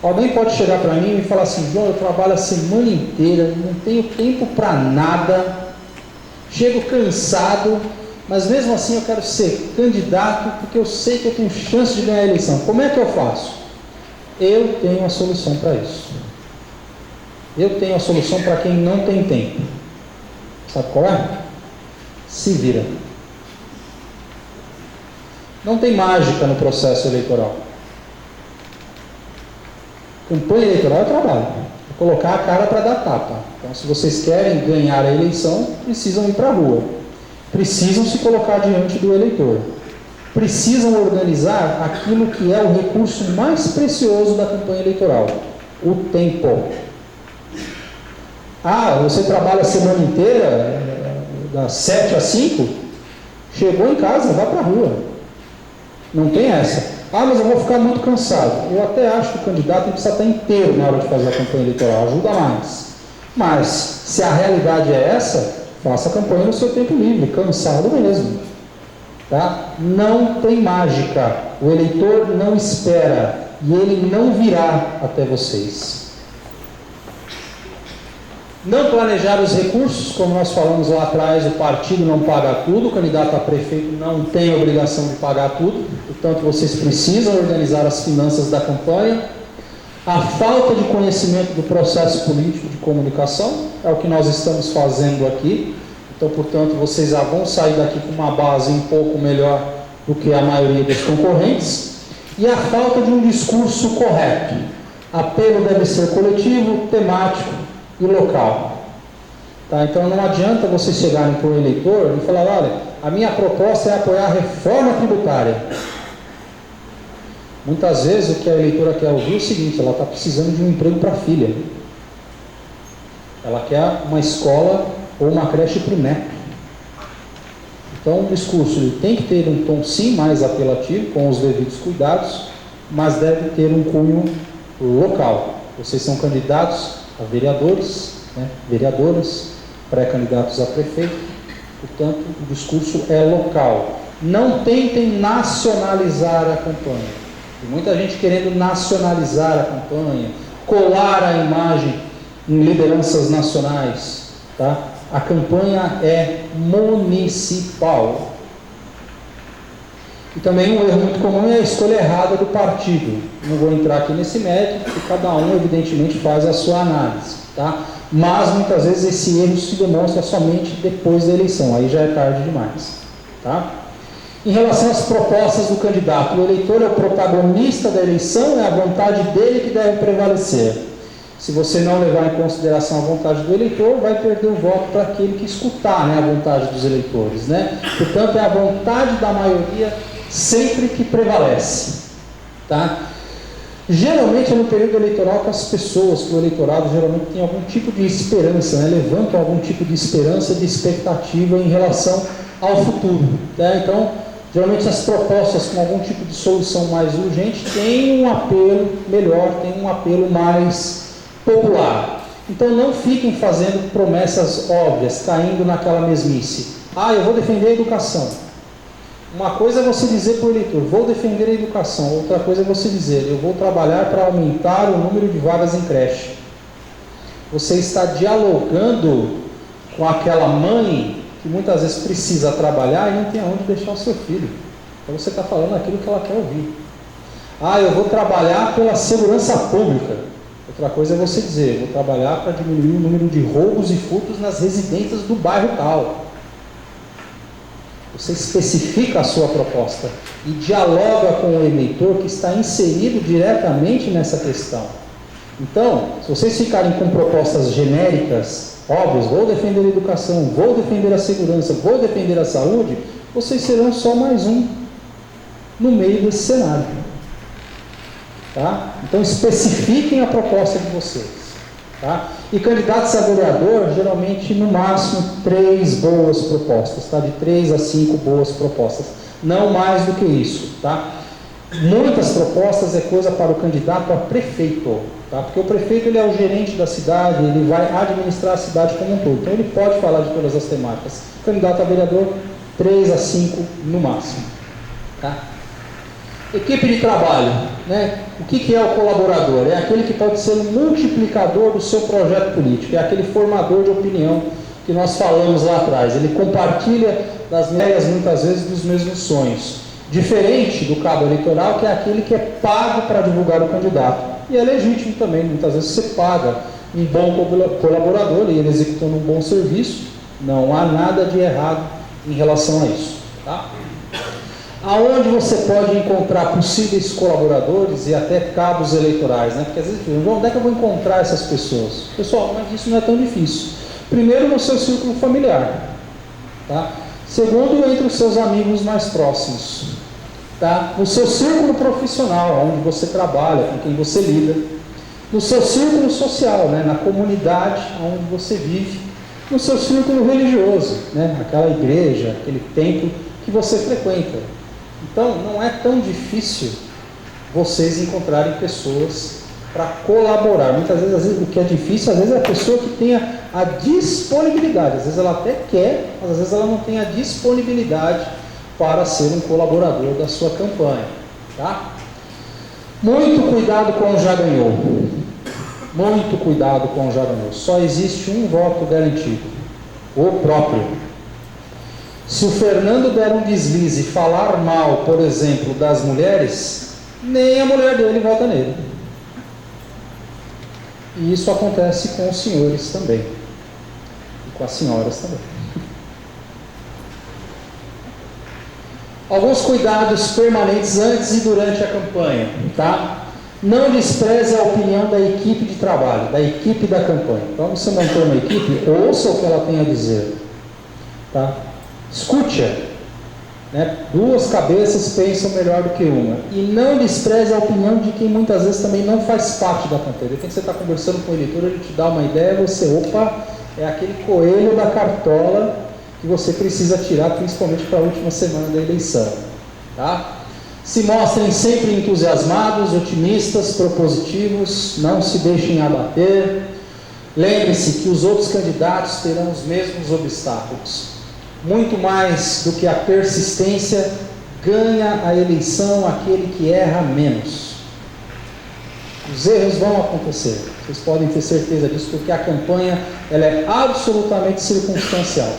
Alguém pode chegar para mim e falar assim: João, eu trabalho a semana inteira, não tenho tempo para nada, chego cansado, mas mesmo assim eu quero ser candidato porque eu sei que eu tenho chance de ganhar a eleição. Como é que eu faço? Eu tenho a solução para isso. Eu tenho a solução para quem não tem tempo. Sabe qual é? Se vira. Não tem mágica no processo eleitoral. Campanha eleitoral é trabalho. É colocar a cara para dar tapa. Então, se vocês querem ganhar a eleição, precisam ir para a rua. Precisam se colocar diante do eleitor. Precisam organizar aquilo que é o recurso mais precioso da campanha eleitoral, o tempo. Ah, você trabalha a semana inteira, das 7 às 5, chegou em casa, vá para a rua. Não tem essa. Ah, mas eu vou ficar muito cansado. Eu até acho que o candidato precisa estar inteiro na hora de fazer a campanha eleitoral, ajuda mais. Mas, se a realidade é essa, faça a campanha no seu tempo livre, cansado mesmo. Tá? Não tem mágica. O eleitor não espera e ele não virá até vocês. Não planejar os recursos, como nós falamos lá atrás, o partido não paga tudo, o candidato a prefeito não tem obrigação de pagar tudo, portanto vocês precisam organizar as finanças da campanha. A falta de conhecimento do processo político de comunicação é o que nós estamos fazendo aqui, então portanto vocês já vão sair daqui com uma base um pouco melhor do que a maioria dos concorrentes. E a falta de um discurso correto. Apelo deve ser coletivo, temático e local. Tá? Então não adianta vocês chegarem para o eleitor e falar: olha, a minha proposta é apoiar a reforma tributária. Muitas vezes o que a eleitora quer ouvir é o seguinte: ela está precisando de um emprego para a filha, ela quer uma escola ou uma creche para o neto. Então o discurso ele tem que ter um tom sim mais apelativo, com os devidos cuidados, mas deve ter um cunho local. Vocês são candidatos a vereadores, né, vereadoras, pré-candidatos a prefeito, portanto o discurso é local. Não tentem nacionalizar a campanha. Tem muita gente querendo nacionalizar a campanha, colar a imagem em lideranças nacionais. Tá? A campanha é municipal. E também um erro muito comum é a escolha errada do partido. Não vou entrar aqui nesse mérito, porque cada um evidentemente faz a sua análise. Tá? Mas muitas vezes esse erro se demonstra somente depois da eleição, aí já é tarde demais. Tá? Em relação às propostas do candidato, o eleitor é o protagonista da eleição, é a vontade dele que deve prevalecer. Se você não levar em consideração a vontade do eleitor, vai perder o voto para aquele que escutar, né, a vontade dos eleitores. Né? Portanto, é a vontade da maioria sempre que prevalece. Tá? Geralmente é no período eleitoral que as pessoas, que o eleitorado geralmente tem algum tipo de esperança, né? Levantam algum tipo de esperança, de expectativa em relação ao futuro, né? Então, geralmente as propostas com algum tipo de solução mais urgente têm um apelo melhor, têm um apelo mais popular. Então não fiquem fazendo promessas óbvias, caindo naquela mesmice. Eu vou defender a educação. Uma coisa é você dizer para o eleitor, vou defender a educação. Outra coisa é você dizer, eu vou trabalhar para aumentar o número de vagas em creche. Você está dialogando com aquela mãe que muitas vezes precisa trabalhar e não tem aonde deixar o seu filho. Então você está falando aquilo que ela quer ouvir. Eu vou trabalhar pela segurança pública. Outra coisa é você dizer, vou trabalhar para diminuir o número de roubos e furtos nas residências do bairro tal. Você especifica a sua proposta e dialoga com o eleitor que está inserido diretamente nessa questão. Então, se vocês ficarem com propostas genéricas, óbvias, vou defender a educação, vou defender a segurança, vou defender a saúde, vocês serão só mais um no meio desse cenário. Tá? Então, especifiquem a proposta de vocês. Tá? E candidatos a vereador, geralmente, no máximo, 3 boas propostas, tá? De 3 a 5 boas propostas, não mais do que isso, tá? Muitas propostas é coisa para o candidato a prefeito, tá? Porque o prefeito ele é o gerente da cidade, ele vai administrar a cidade como um todo, então ele pode falar de todas as temáticas. Candidato a vereador, 3 a 5 no máximo, tá? Equipe de trabalho, né? O que é o colaborador? É aquele que pode ser o multiplicador do seu projeto político, é aquele formador de opinião que nós falamos lá atrás. Ele compartilha das ideias, muitas vezes, dos mesmos sonhos. Diferente do cabo eleitoral, que é aquele que é pago para divulgar o candidato. E é legítimo também, muitas vezes você paga um bom colaborador e ele executando um bom serviço, não há nada de errado em relação a isso, tá? Aonde você pode encontrar possíveis colaboradores e até cabos eleitorais, né? Porque às vezes, onde é que eu vou encontrar essas pessoas? Pessoal, mas isso não é tão difícil. Primeiro, no seu círculo familiar, tá? Segundo, entre os seus amigos mais próximos, tá? No seu círculo profissional, onde você trabalha, com quem você lida. No seu círculo social, né? Na comunidade onde você vive. No seu círculo religioso, né? Aquela igreja, aquele templo que você frequenta. Então, não é tão difícil vocês encontrarem pessoas para colaborar. Muitas vezes, o que é difícil, às vezes, é a pessoa que tenha a disponibilidade. Às vezes ela até quer, mas às vezes ela não tem a disponibilidade para ser um colaborador da sua campanha. Tá? Muito cuidado com o já ganhou. Muito cuidado com o já ganhou. Só existe um voto garantido, o próprio. Se o Fernando der um deslize e falar mal, por exemplo, das mulheres, nem a mulher dele vota nele. E isso acontece com os senhores também. E com as senhoras também. Alguns cuidados permanentes antes e durante a campanha, tá? Não despreze a opinião da equipe de trabalho, da equipe da campanha. Então, você montou uma equipe, ouça o que ela tem a dizer, tá? Escute-a, né? 2 cabeças pensam melhor do que uma. E não despreze a opinião de quem muitas vezes também não faz parte da campanha. De repente você está conversando com o eleitor, ele te dá uma ideia, você, opa, é aquele coelho da cartola que você precisa tirar, principalmente para a última semana da eleição. Tá? Se mostrem sempre entusiasmados, otimistas, propositivos, não se deixem abater. Lembre-se que os outros candidatos terão os mesmos obstáculos. Muito mais do que a persistência, ganha a eleição aquele que erra menos. Os erros vão acontecer, vocês podem ter certeza disso, porque a campanha ela é absolutamente circunstancial.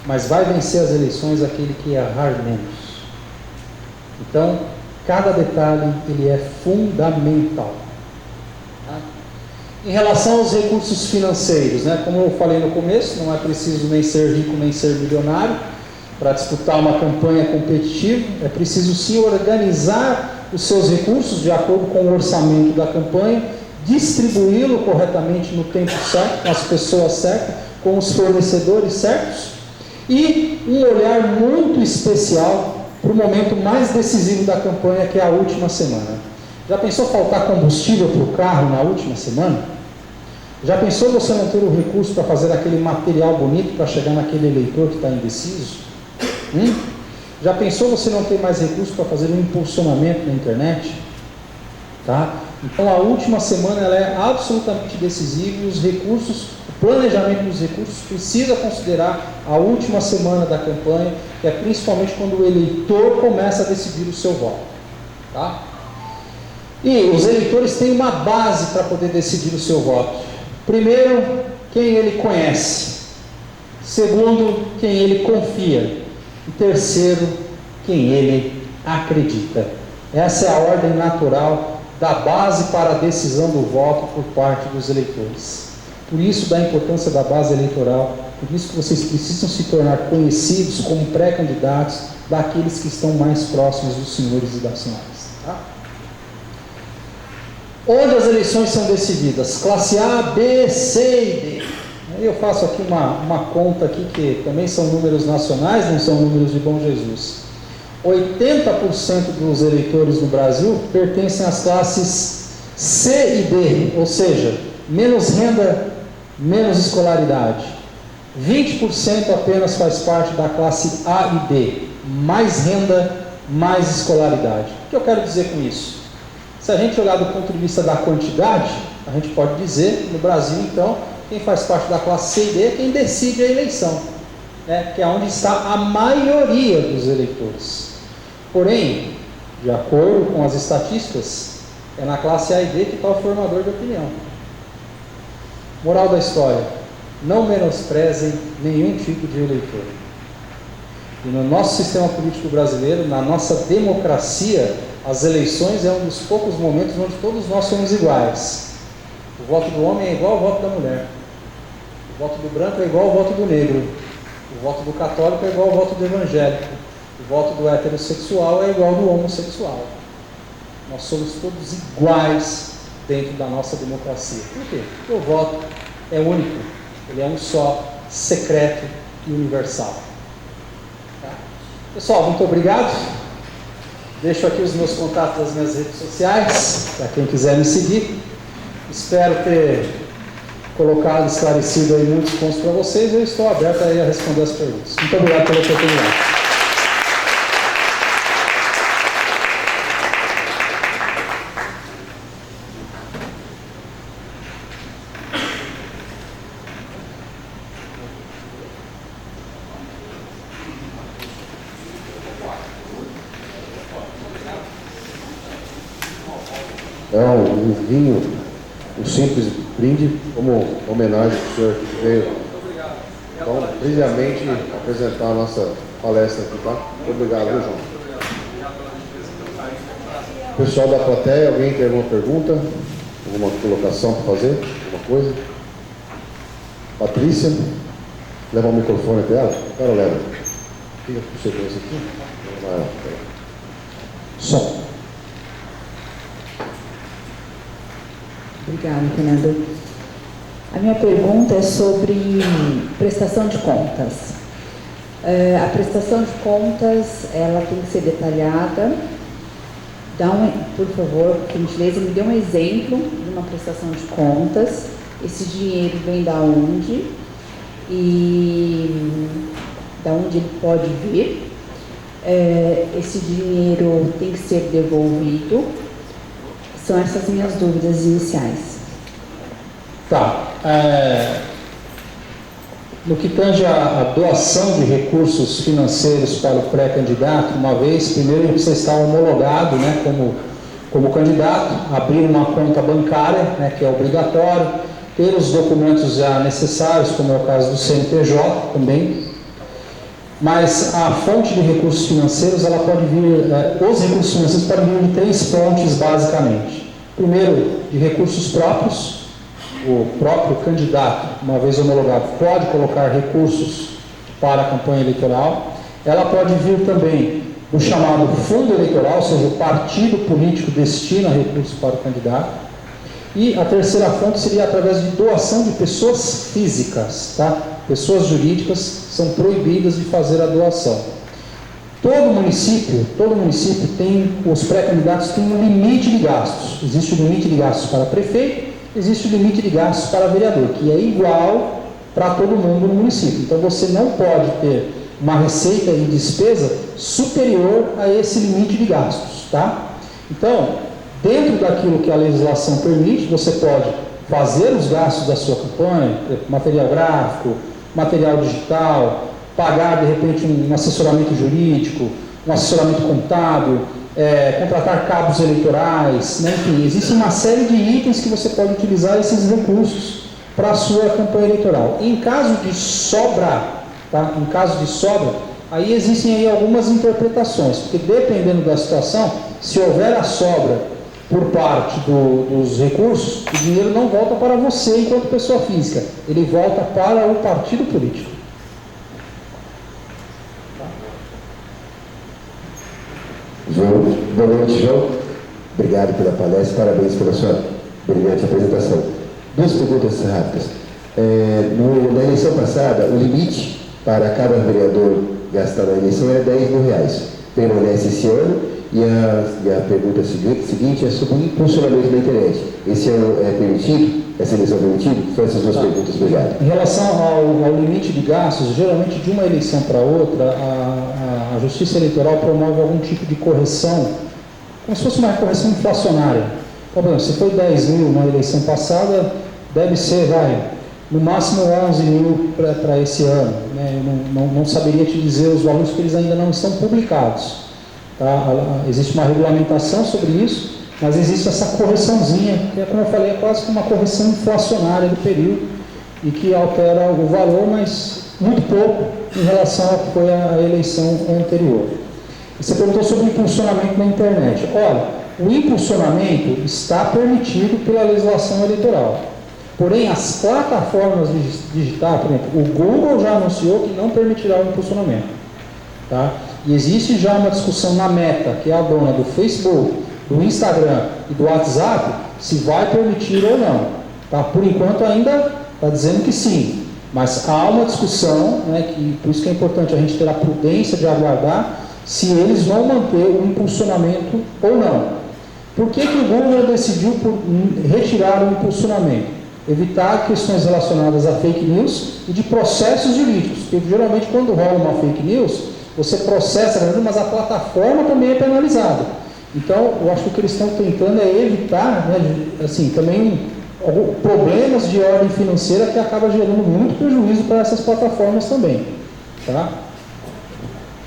Mas vai vencer as eleições aquele que errar menos. Então, cada detalhe ele é fundamental. Em relação aos recursos financeiros, né? Como eu falei no começo, não é preciso nem ser rico nem ser milionário para disputar uma campanha competitiva. É preciso sim organizar os seus recursos de acordo com o orçamento da campanha, distribuí-lo corretamente no tempo certo, com as pessoas certas, com os fornecedores certos, e um olhar muito especial para o momento mais decisivo da campanha, que é a última semana. Já pensou faltar combustível para o carro na última semana? Já pensou você não ter o recurso para fazer aquele material bonito para chegar naquele eleitor que está indeciso? Já pensou você não ter mais recurso para fazer um impulsionamento na internet? Tá? Então a última semana ela é absolutamente decisiva e os recursos, o planejamento dos recursos precisa considerar a última semana da campanha, que é principalmente quando o eleitor começa a decidir o seu voto. Tá? E os eleitores têm uma base para poder decidir o seu voto. Primeiro, quem ele conhece. Segundo, quem ele confia. E terceiro, quem ele acredita. Essa é a ordem natural da base para a decisão do voto por parte dos eleitores. Por isso da importância da base eleitoral, por isso que vocês precisam se tornar conhecidos como pré-candidatos daqueles que estão mais próximos dos senhores e das senhoras. Tá? Onde as eleições são decididas? Classe A, B, C e D. Eu faço aqui uma conta aqui que também são números nacionais, não são números de Bom Jesus. 80% dos eleitores no Brasil pertencem às classes C e D, ou seja, menos renda, menos escolaridade. 20% apenas faz parte da classe A e D, mais renda, mais escolaridade. O que eu quero dizer com isso? Se a gente olhar do ponto de vista da quantidade, a gente pode dizer, no Brasil, então, quem faz parte da classe C e D é quem decide a eleição, né? Que é onde está a maioria dos eleitores. Porém, de acordo com as estatísticas, é na classe A e D que está o formador de opinião. Moral da história, não menosprezem nenhum tipo de eleitor. E no nosso sistema político brasileiro, na nossa democracia, as eleições é um dos poucos momentos onde todos nós somos iguais. O voto do homem é igual ao voto da mulher. O voto do branco é igual ao voto do negro. O voto do católico é igual ao voto do evangélico. O voto do heterossexual é igual ao do homossexual. Nós somos todos iguais dentro da nossa democracia. Por quê? Porque o voto é único. Ele é um só, secreto e universal. Tá? Pessoal, muito obrigado. Deixo aqui os meus contatos das minhas redes sociais, para quem quiser me seguir. Espero ter colocado, esclarecido aí muitos pontos para vocês. Eu estou aberto aí a responder as perguntas. Muito obrigado pela oportunidade. Um vinho, um simples brinde como homenagem ao senhor que veio então, brilhante apresentar a nossa palestra aqui, tá? Muito obrigado, viu, João? Pessoal da plateia, alguém tem alguma pergunta? Alguma colocação para fazer? Alguma coisa? Patrícia, leva o microfone até ela? Cara, leva. Fica com segurança aqui. Vai lá. Som. Obrigada, Fernando. A minha pergunta é sobre prestação de contas. A prestação de contas, ela tem que ser detalhada. Por favor, por gentileza, me dê um exemplo de uma prestação de contas. Esse dinheiro vem da onde? E da onde ele pode vir? Esse dinheiro tem que ser devolvido? São essas minhas dúvidas iniciais. Tá. No que tange a doação de recursos financeiros para o pré-candidato, uma vez, primeiro ele precisa estar homologado, né, como candidato, abrir uma conta bancária, né, que é obrigatório, ter os documentos já necessários, como é o caso do CNPJ também. Mas a fonte de recursos financeiros, ela pode vir, os recursos financeiros podem vir de 3 fontes, basicamente. Primeiro, de recursos próprios. O próprio candidato, uma vez homologado, pode colocar recursos para a campanha eleitoral. Ela pode vir também do chamado fundo eleitoral, ou seja, o partido político destina recursos para o candidato. E a terceira fonte seria através de doação de pessoas físicas, tá? Pessoas jurídicas são proibidas de fazer a doação. todo município tem, os pré-candidatos têm um limite de gastos. Existe o limite de gastos para prefeito, existe o limite de gastos para vereador, que é igual para todo mundo no município. Então você não pode ter uma receita e despesa superior a esse limite de gastos, tá? Então, dentro daquilo que a legislação permite, você pode fazer os gastos da sua campanha, material gráfico, material digital, pagar de repente um assessoramento jurídico, um assessoramento contábil, contratar cabos eleitorais, né? Enfim, existe uma série de itens que você pode utilizar esses recursos para a sua campanha eleitoral. Em caso de sobra, tá? Em caso de sobra, aí existem aí algumas interpretações, porque dependendo da situação, se houver a sobra por parte dos recursos, o dinheiro não volta para você enquanto pessoa física, ele volta para o partido político. João, boa noite, João. Obrigado pela palestra, parabéns pela sua brilhante apresentação. Duas perguntas rápidas. Na eleição passada, o limite para cada vereador gastar na eleição era R$10.000. Permanece esse ano e a pergunta seguinte é sobre o impulsionamento da internet. Esse ano é permitido? Essa eleição é permitida? São essas duas perguntas, obrigado. Em relação ao limite de gastos, geralmente de uma eleição para outra, a Justiça Eleitoral promove algum tipo de correção, como se fosse uma correção inflacionária. Então, por exemplo, se foi 10 mil na eleição passada, deve ser, no máximo 11 mil para esse ano. Né? Eu não saberia te dizer os valores, porque eles ainda não estão publicados. Tá? Existe uma regulamentação sobre isso, mas existe essa correçãozinha, que é, como eu falei, é quase como uma correção inflacionária do período, e que altera o valor, mas muito pouco em relação ao que foi a eleição anterior. Você perguntou sobre o impulsionamento na internet. Olha, o impulsionamento está permitido pela legislação eleitoral. Porém, as plataformas digitais, por exemplo, o Google já anunciou que não permitirá o impulsionamento. Tá? E existe já uma discussão na Meta, que é a dona do Facebook, do Instagram e do WhatsApp, se vai permitir ou não. Tá? Por enquanto ainda está dizendo que sim. Mas há uma discussão, né, por isso que é importante a gente ter a prudência de aguardar se eles vão manter o impulsionamento ou não. Por que o Google decidiu por retirar o impulsionamento? Evitar questões relacionadas a fake news e de processos jurídicos, porque geralmente quando rola uma fake news, você processa, mas a plataforma também é penalizada. Então, eu acho que o que eles estão tentando é evitar, né, assim, também problemas de ordem financeira que acaba gerando muito prejuízo para essas plataformas também. Tá?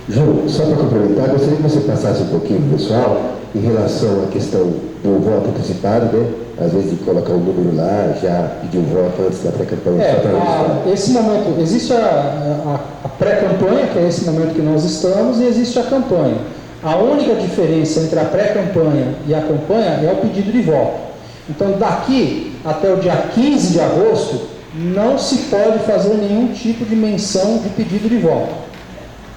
João, só para complementar, gostaria que você passasse um pouquinho para o pessoal em relação à questão do voto antecipado, né? Às vezes de colocar um número lá, já pedir um voto antes da pré-campanha. Esse momento, existe a pré-campanha, que é esse momento que nós estamos, e existe a campanha. A única diferença entre a pré-campanha e a campanha é o pedido de voto. Então, daqui até o dia 15 de agosto, não se pode fazer nenhum tipo de menção de pedido de voto.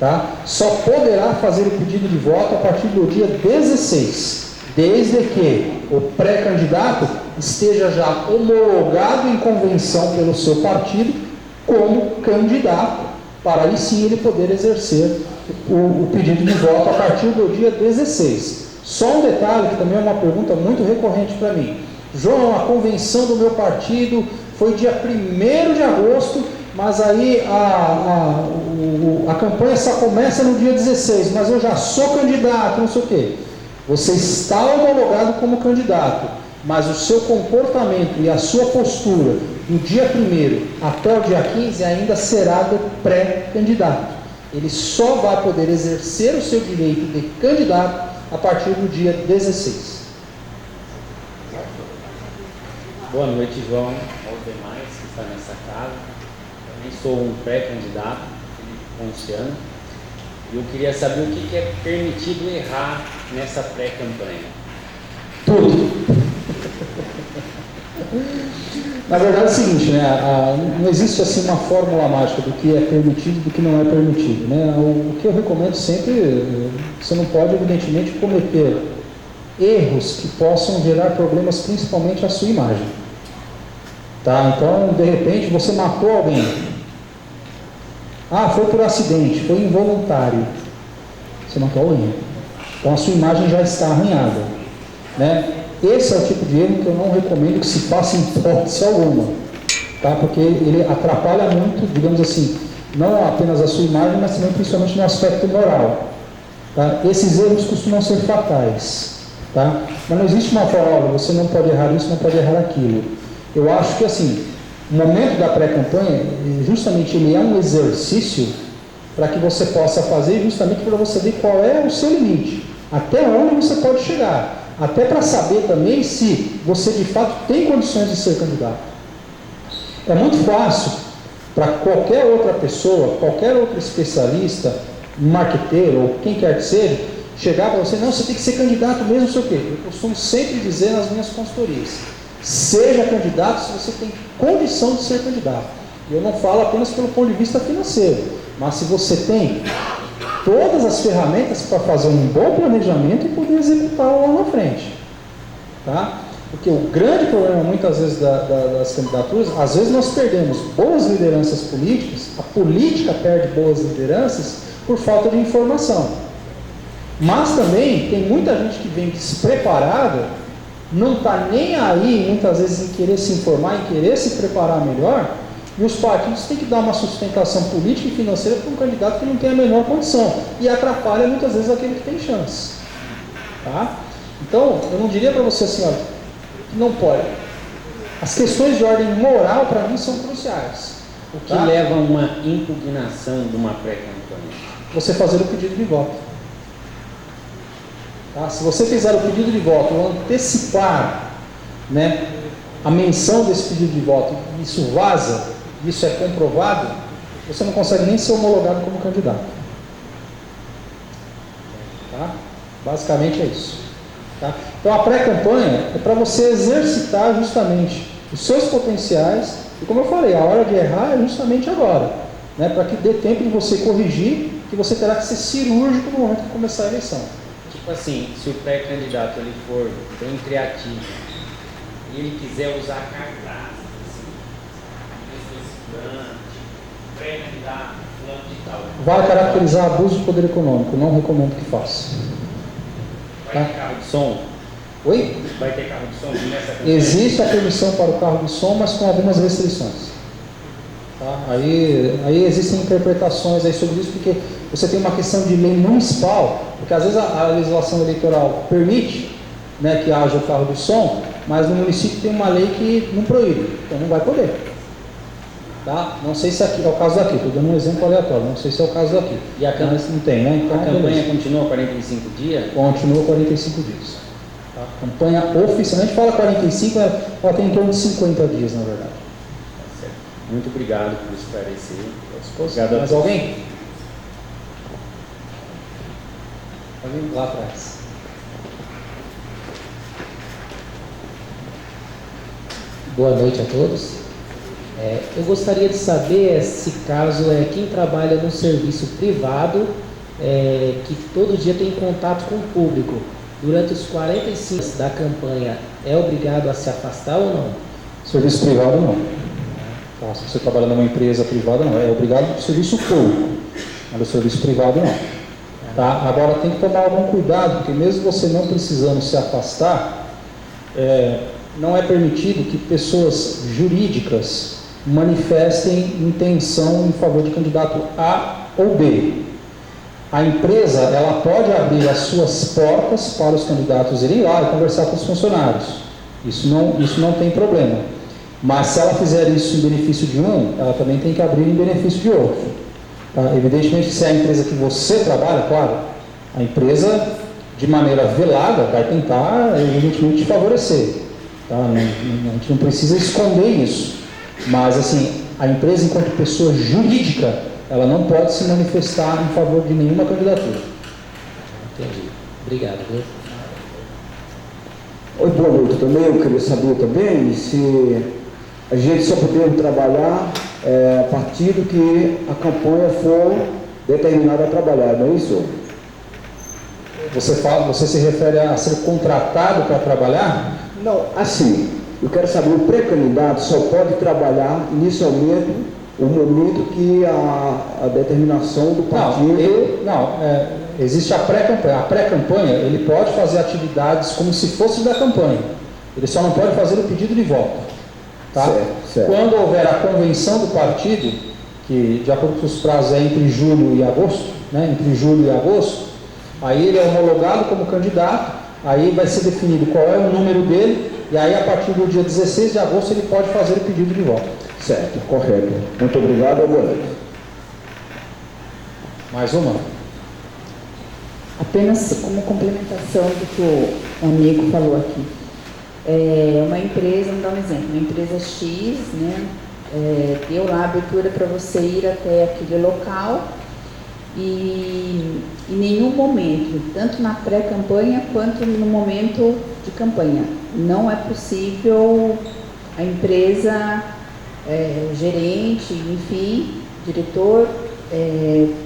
Tá? Só poderá fazer o pedido de voto a partir do dia 16, desde que o pré-candidato esteja já homologado em convenção pelo seu partido como candidato, para aí sim ele poder exercer o pedido de voto a partir do dia 16. Só um detalhe, que também é uma pergunta muito recorrente para mim. João, a convenção do meu partido foi dia 1º de agosto, mas aí a campanha só começa no dia 16, mas eu já sou candidato, não sei o quê. Você está homologado como candidato, mas o seu comportamento e a sua postura do dia 1º até o dia 15 ainda será do pré-candidato. Ele só vai poder exercer o seu direito de candidato a partir do dia 16. Boa noite, João, aos demais que estão nessa casa. Também sou um pré-candidato, Felipe Ponciano, e eu queria saber o que é permitido errar nessa pré-campanha. Tudo. Na verdade é o seguinte, né? Não existe assim uma fórmula mágica do que é permitido e do que não é permitido. Né? O que eu recomendo sempre, você não pode evidentemente cometer erros que possam gerar problemas principalmente à sua imagem. Tá? Então, de repente, você matou alguém. Foi por acidente, foi involuntário. você não quer o erro. Então a sua imagem já está arranhada, né? Esse é o tipo de erro que eu não recomendo que se faça em hipótese alguma, tá? Porque ele atrapalha muito, digamos assim, não apenas a sua imagem, mas também principalmente no aspecto moral. Tá? Esses erros costumam ser fatais, tá? Mas não existe uma forma, olha, você não pode errar isso, não pode errar aquilo. Eu acho que assim, o momento da pré-campanha, justamente ele é um exercício para que você possa fazer, justamente para você ver qual é o seu limite, até onde você pode chegar, até para saber também se você de fato tem condições de ser candidato. É muito fácil para qualquer outra pessoa, qualquer outro especialista, marqueteiro ou quem quer que seja, chegar para você, não, você tem que ser candidato mesmo, não sei o quê. Eu costumo sempre dizer nas minhas consultorias, seja candidato se você tem condição de ser candidato. Eu não falo apenas pelo ponto de vista financeiro, mas se você tem todas as ferramentas para fazer um bom planejamento e poder executá-lo lá na frente. Tá? Porque o grande problema, muitas vezes, das candidaturas, às vezes nós perdemos boas lideranças políticas, a política perde boas lideranças por falta de informação. Mas também tem muita gente que vem despreparada, não está nem aí, muitas vezes, em querer se informar, em querer se preparar melhor, e os partidos têm que dar uma sustentação política e financeira para um candidato que não tem a menor condição, e atrapalha muitas vezes aquele que tem chance. Tá? Então, eu não diria para você assim, olha, não pode. As questões de ordem moral, para mim, são cruciais. O que leva a uma impugnação de uma pré-campanha? Você fazer o pedido de voto. Tá? Se você fizer o pedido de voto, ou antecipar, né, a menção desse pedido de voto, isso vaza, isso é comprovado, você não consegue nem ser homologado como candidato. Tá? Basicamente é isso. Tá? Então a pré-campanha é para você exercitar justamente os seus potenciais, e como eu falei, a hora de errar é justamente agora, né? Para que dê tempo de você corrigir, que você terá que ser cirúrgico no momento que começar a eleição. Tipo assim, se o pré-candidato ele for bem criativo e ele quiser usar cartazes, assim, pré-candidato, fulano de tal, vai caracterizar abuso de poder econômico, não recomendo que faça. vai ter carro de som? Oi? Vai ter carro de som nessa campanha? Existe a permissão para o carro de som, mas com algumas restrições. Tá? Aí existem interpretações aí sobre isso, porque você tem uma questão de lei municipal, porque às vezes a legislação eleitoral permite, né, que haja o carro de som, mas no município tem uma lei que não proíbe, então não vai poder. Tá? Não sei se aqui é o caso daqui, estou dando um exemplo aleatório, não sei se é o caso daqui. E a campanha não tem, né? Então, a campanha continua 45 dias? Continua 45 dias. Tá? A campanha oficialmente fala 45, ela tem em torno de 50 dias, na verdade. Tá certo. Muito obrigado por esclarecer. Obrigado. Mais alguém? Alguém lá atrás. Boa noite a todos. Eu gostaria de saber se caso quem trabalha num serviço privado que todo dia tem contato com o público, durante os 45 dias da campanha, é obrigado a se afastar ou não? Serviço privado não. Tá, se você trabalha numa empresa privada não, é obrigado no serviço público, mas no serviço privado não. Tá? Agora tem que tomar algum cuidado, porque mesmo você não precisando se afastar, não é permitido que pessoas jurídicas manifestem intenção em favor de candidato A ou B. A empresa, ela pode abrir as suas portas para os candidatos irem lá e conversar com os funcionários. Isso não tem problema. Mas se ela fizer isso em benefício de um, ela também tem que abrir em benefício de outro. Tá? Evidentemente, se é a empresa que você trabalha, claro, a empresa, de maneira velada, vai tentar, evidentemente, te favorecer. Tá? A gente não precisa esconder isso. Mas, assim, a empresa, enquanto pessoa jurídica, ela não pode se manifestar em favor de nenhuma candidatura. Entendi. Obrigado, viu? Oi, boa noite também. Eu queria saber também se a gente só podemos trabalhar a partir do que a campanha for determinada a trabalhar, não é isso? Você se refere a ser contratado para trabalhar? Não, assim, eu quero saber, o pré-candidato só pode trabalhar inicialmente o momento que a determinação do partido... existe a pré-campanha. A pré-campanha, ele pode fazer atividades como se fosse da campanha. Ele só não pode fazer o pedido de voto. Tá? Certo. Quando houver a convenção do partido, que de acordo com os prazos é entre julho e agosto, né? Entre julho e agosto, aí ele é homologado como candidato, aí vai ser definido qual é o número dele, e aí a partir do dia 16 de agosto ele pode fazer o pedido de voto. Certo, correto. Muito obrigado, boa noite. Mais uma? Apenas como complementação do que o amigo falou aqui. Uma empresa, vamos dar um exemplo, uma empresa X, né, deu lá a abertura para você ir até aquele local e em nenhum momento, tanto na pré-campanha quanto no momento de campanha, não é possível a empresa, gerente, enfim, diretor,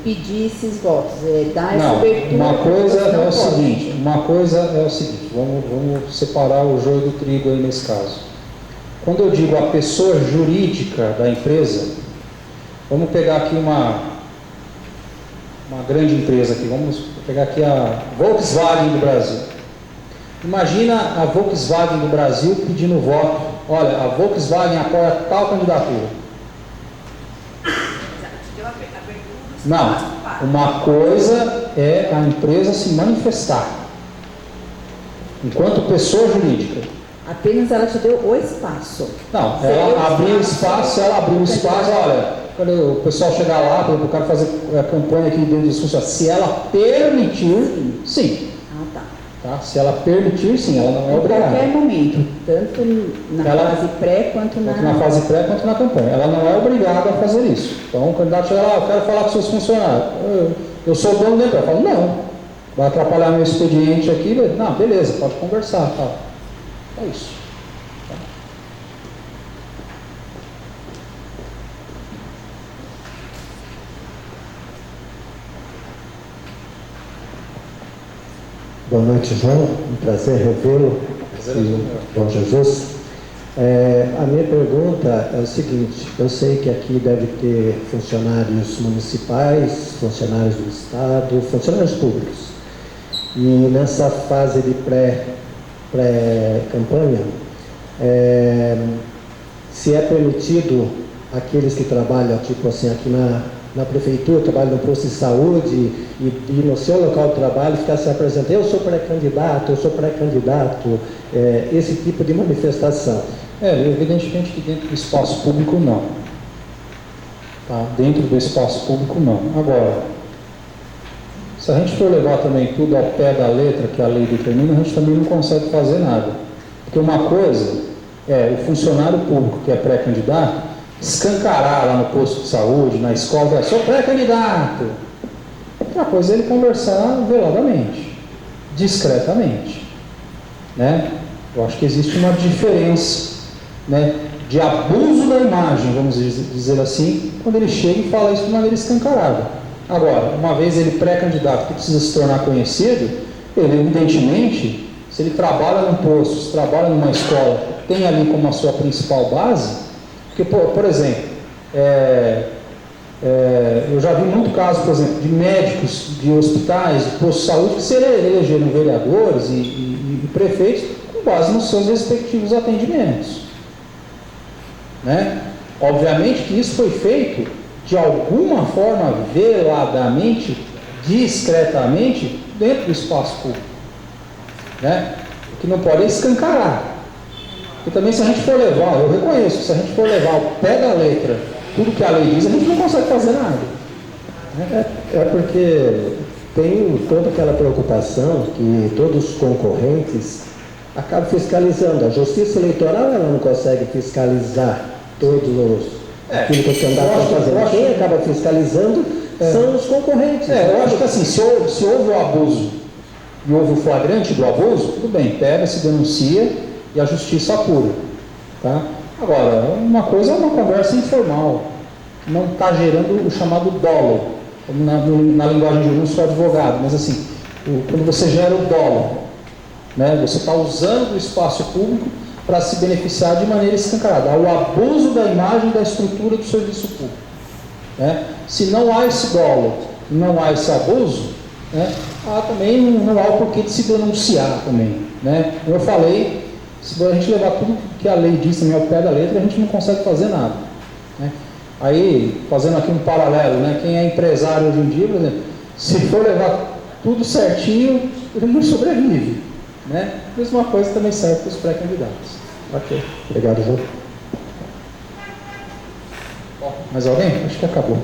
pedir esses votos, dar essa abertura. Uma coisa é o seguinte, vamos separar o joio do trigo aí nesse caso. Quando eu digo a pessoa jurídica da empresa, vamos pegar aqui uma grande empresa aqui, vamos pegar aqui a Volkswagen do Brasil. Imagina a Volkswagen do Brasil pedindo voto. Olha, a Volkswagen apoia tal candidatura. Não, uma coisa é a empresa se manifestar, enquanto pessoa jurídica. Apenas ela te deu o espaço. Não, ela abriu espaço, olha, quando o pessoal chegar lá, por exemplo, o cara fazer a campanha aqui dentro dos funcionários, se ela permitir, sim. Tá? Se ela permitir, sim, ela não é obrigada. Em qualquer momento, tanto na fase pré quanto na fase pré quanto na campanha. Ela não é obrigada a fazer isso. Então o candidato chega lá, eu quero falar com seus funcionários. Eu sou o dono da empresa. Eu falo, não, vai atrapalhar meu expediente aqui. Não, beleza, pode conversar. Tá. É isso. Tá. Boa noite, João. Um prazer revê-lo. Bom Jesus. A minha pergunta é o seguinte: eu sei que aqui deve ter funcionários municipais, funcionários do Estado, funcionários públicos. E nessa fase de pré-campanha, se é permitido aqueles que trabalham, tipo assim, aqui na prefeitura, trabalham no posto de saúde e no seu local de trabalho ficar se apresentando, eu sou pré-candidato, esse tipo de manifestação. Evidentemente que dentro do espaço público não. Tá? Dentro do espaço público não. Agora, se a gente for levar também tudo ao pé da letra que a lei determina, a gente também não consegue fazer nada. Porque uma coisa é o funcionário público que é pré-candidato escancarar lá no posto de saúde, na escola, sou pré-candidato. Outra coisa é ele conversar veladamente, discretamente, né? Eu acho que existe uma diferença, né, de abuso da imagem, vamos dizer assim, quando ele chega e fala isso de maneira escancarada. Agora, uma vez ele pré-candidato que precisa se tornar conhecido, ele evidentemente, se ele trabalha num posto, se trabalha numa escola, tem ali como a sua principal base. Porque, por exemplo, eu já vi muito caso, por exemplo, de médicos de hospitais, de postos de saúde, que se elegeram vereadores e prefeitos com base nos seus respectivos atendimentos. Né? Obviamente que isso foi feito de alguma forma, veladamente, discretamente, dentro do espaço público. Né? O que não pode é escancarar. E também, se a gente for levar, eu reconheço, se a gente for levar ao pé da letra tudo que a lei diz, a gente não consegue fazer nada. Porque tem toda aquela preocupação que todos os concorrentes acabam fiscalizando. A Justiça Eleitoral ela não consegue fiscalizar todos aquilo que os candidatos estão fazendo. Quem acaba fiscalizando são os concorrentes. Eu acho que assim, se houve o abuso e houve o flagrante do abuso, tudo bem, pega, se denuncia e a justiça apura, tá? Agora, uma coisa é uma conversa informal, não está gerando o chamado dolo, na linguagem de não sou advogado, mas assim, quando você gera o dolo, né, você está usando o espaço público para se beneficiar de maneira escancarada, o abuso da imagem da estrutura do serviço público. Né? Se não há esse dolo, não há esse abuso, né? Também não há o porquê de se denunciar também, né? Como eu falei, se a gente levar tudo que a lei diz também ao pé da letra, a gente não consegue fazer nada, né? Aí, fazendo aqui um paralelo, né? Quem é empresário hoje em dia, por exemplo, se for levar tudo certinho, ele não sobrevive, né? A mesma coisa também serve para os pré-candidatos. Ok, obrigado, João. Mais alguém? Acho que acabou.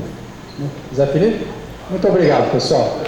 Zé Felipe? Muito obrigado, pessoal.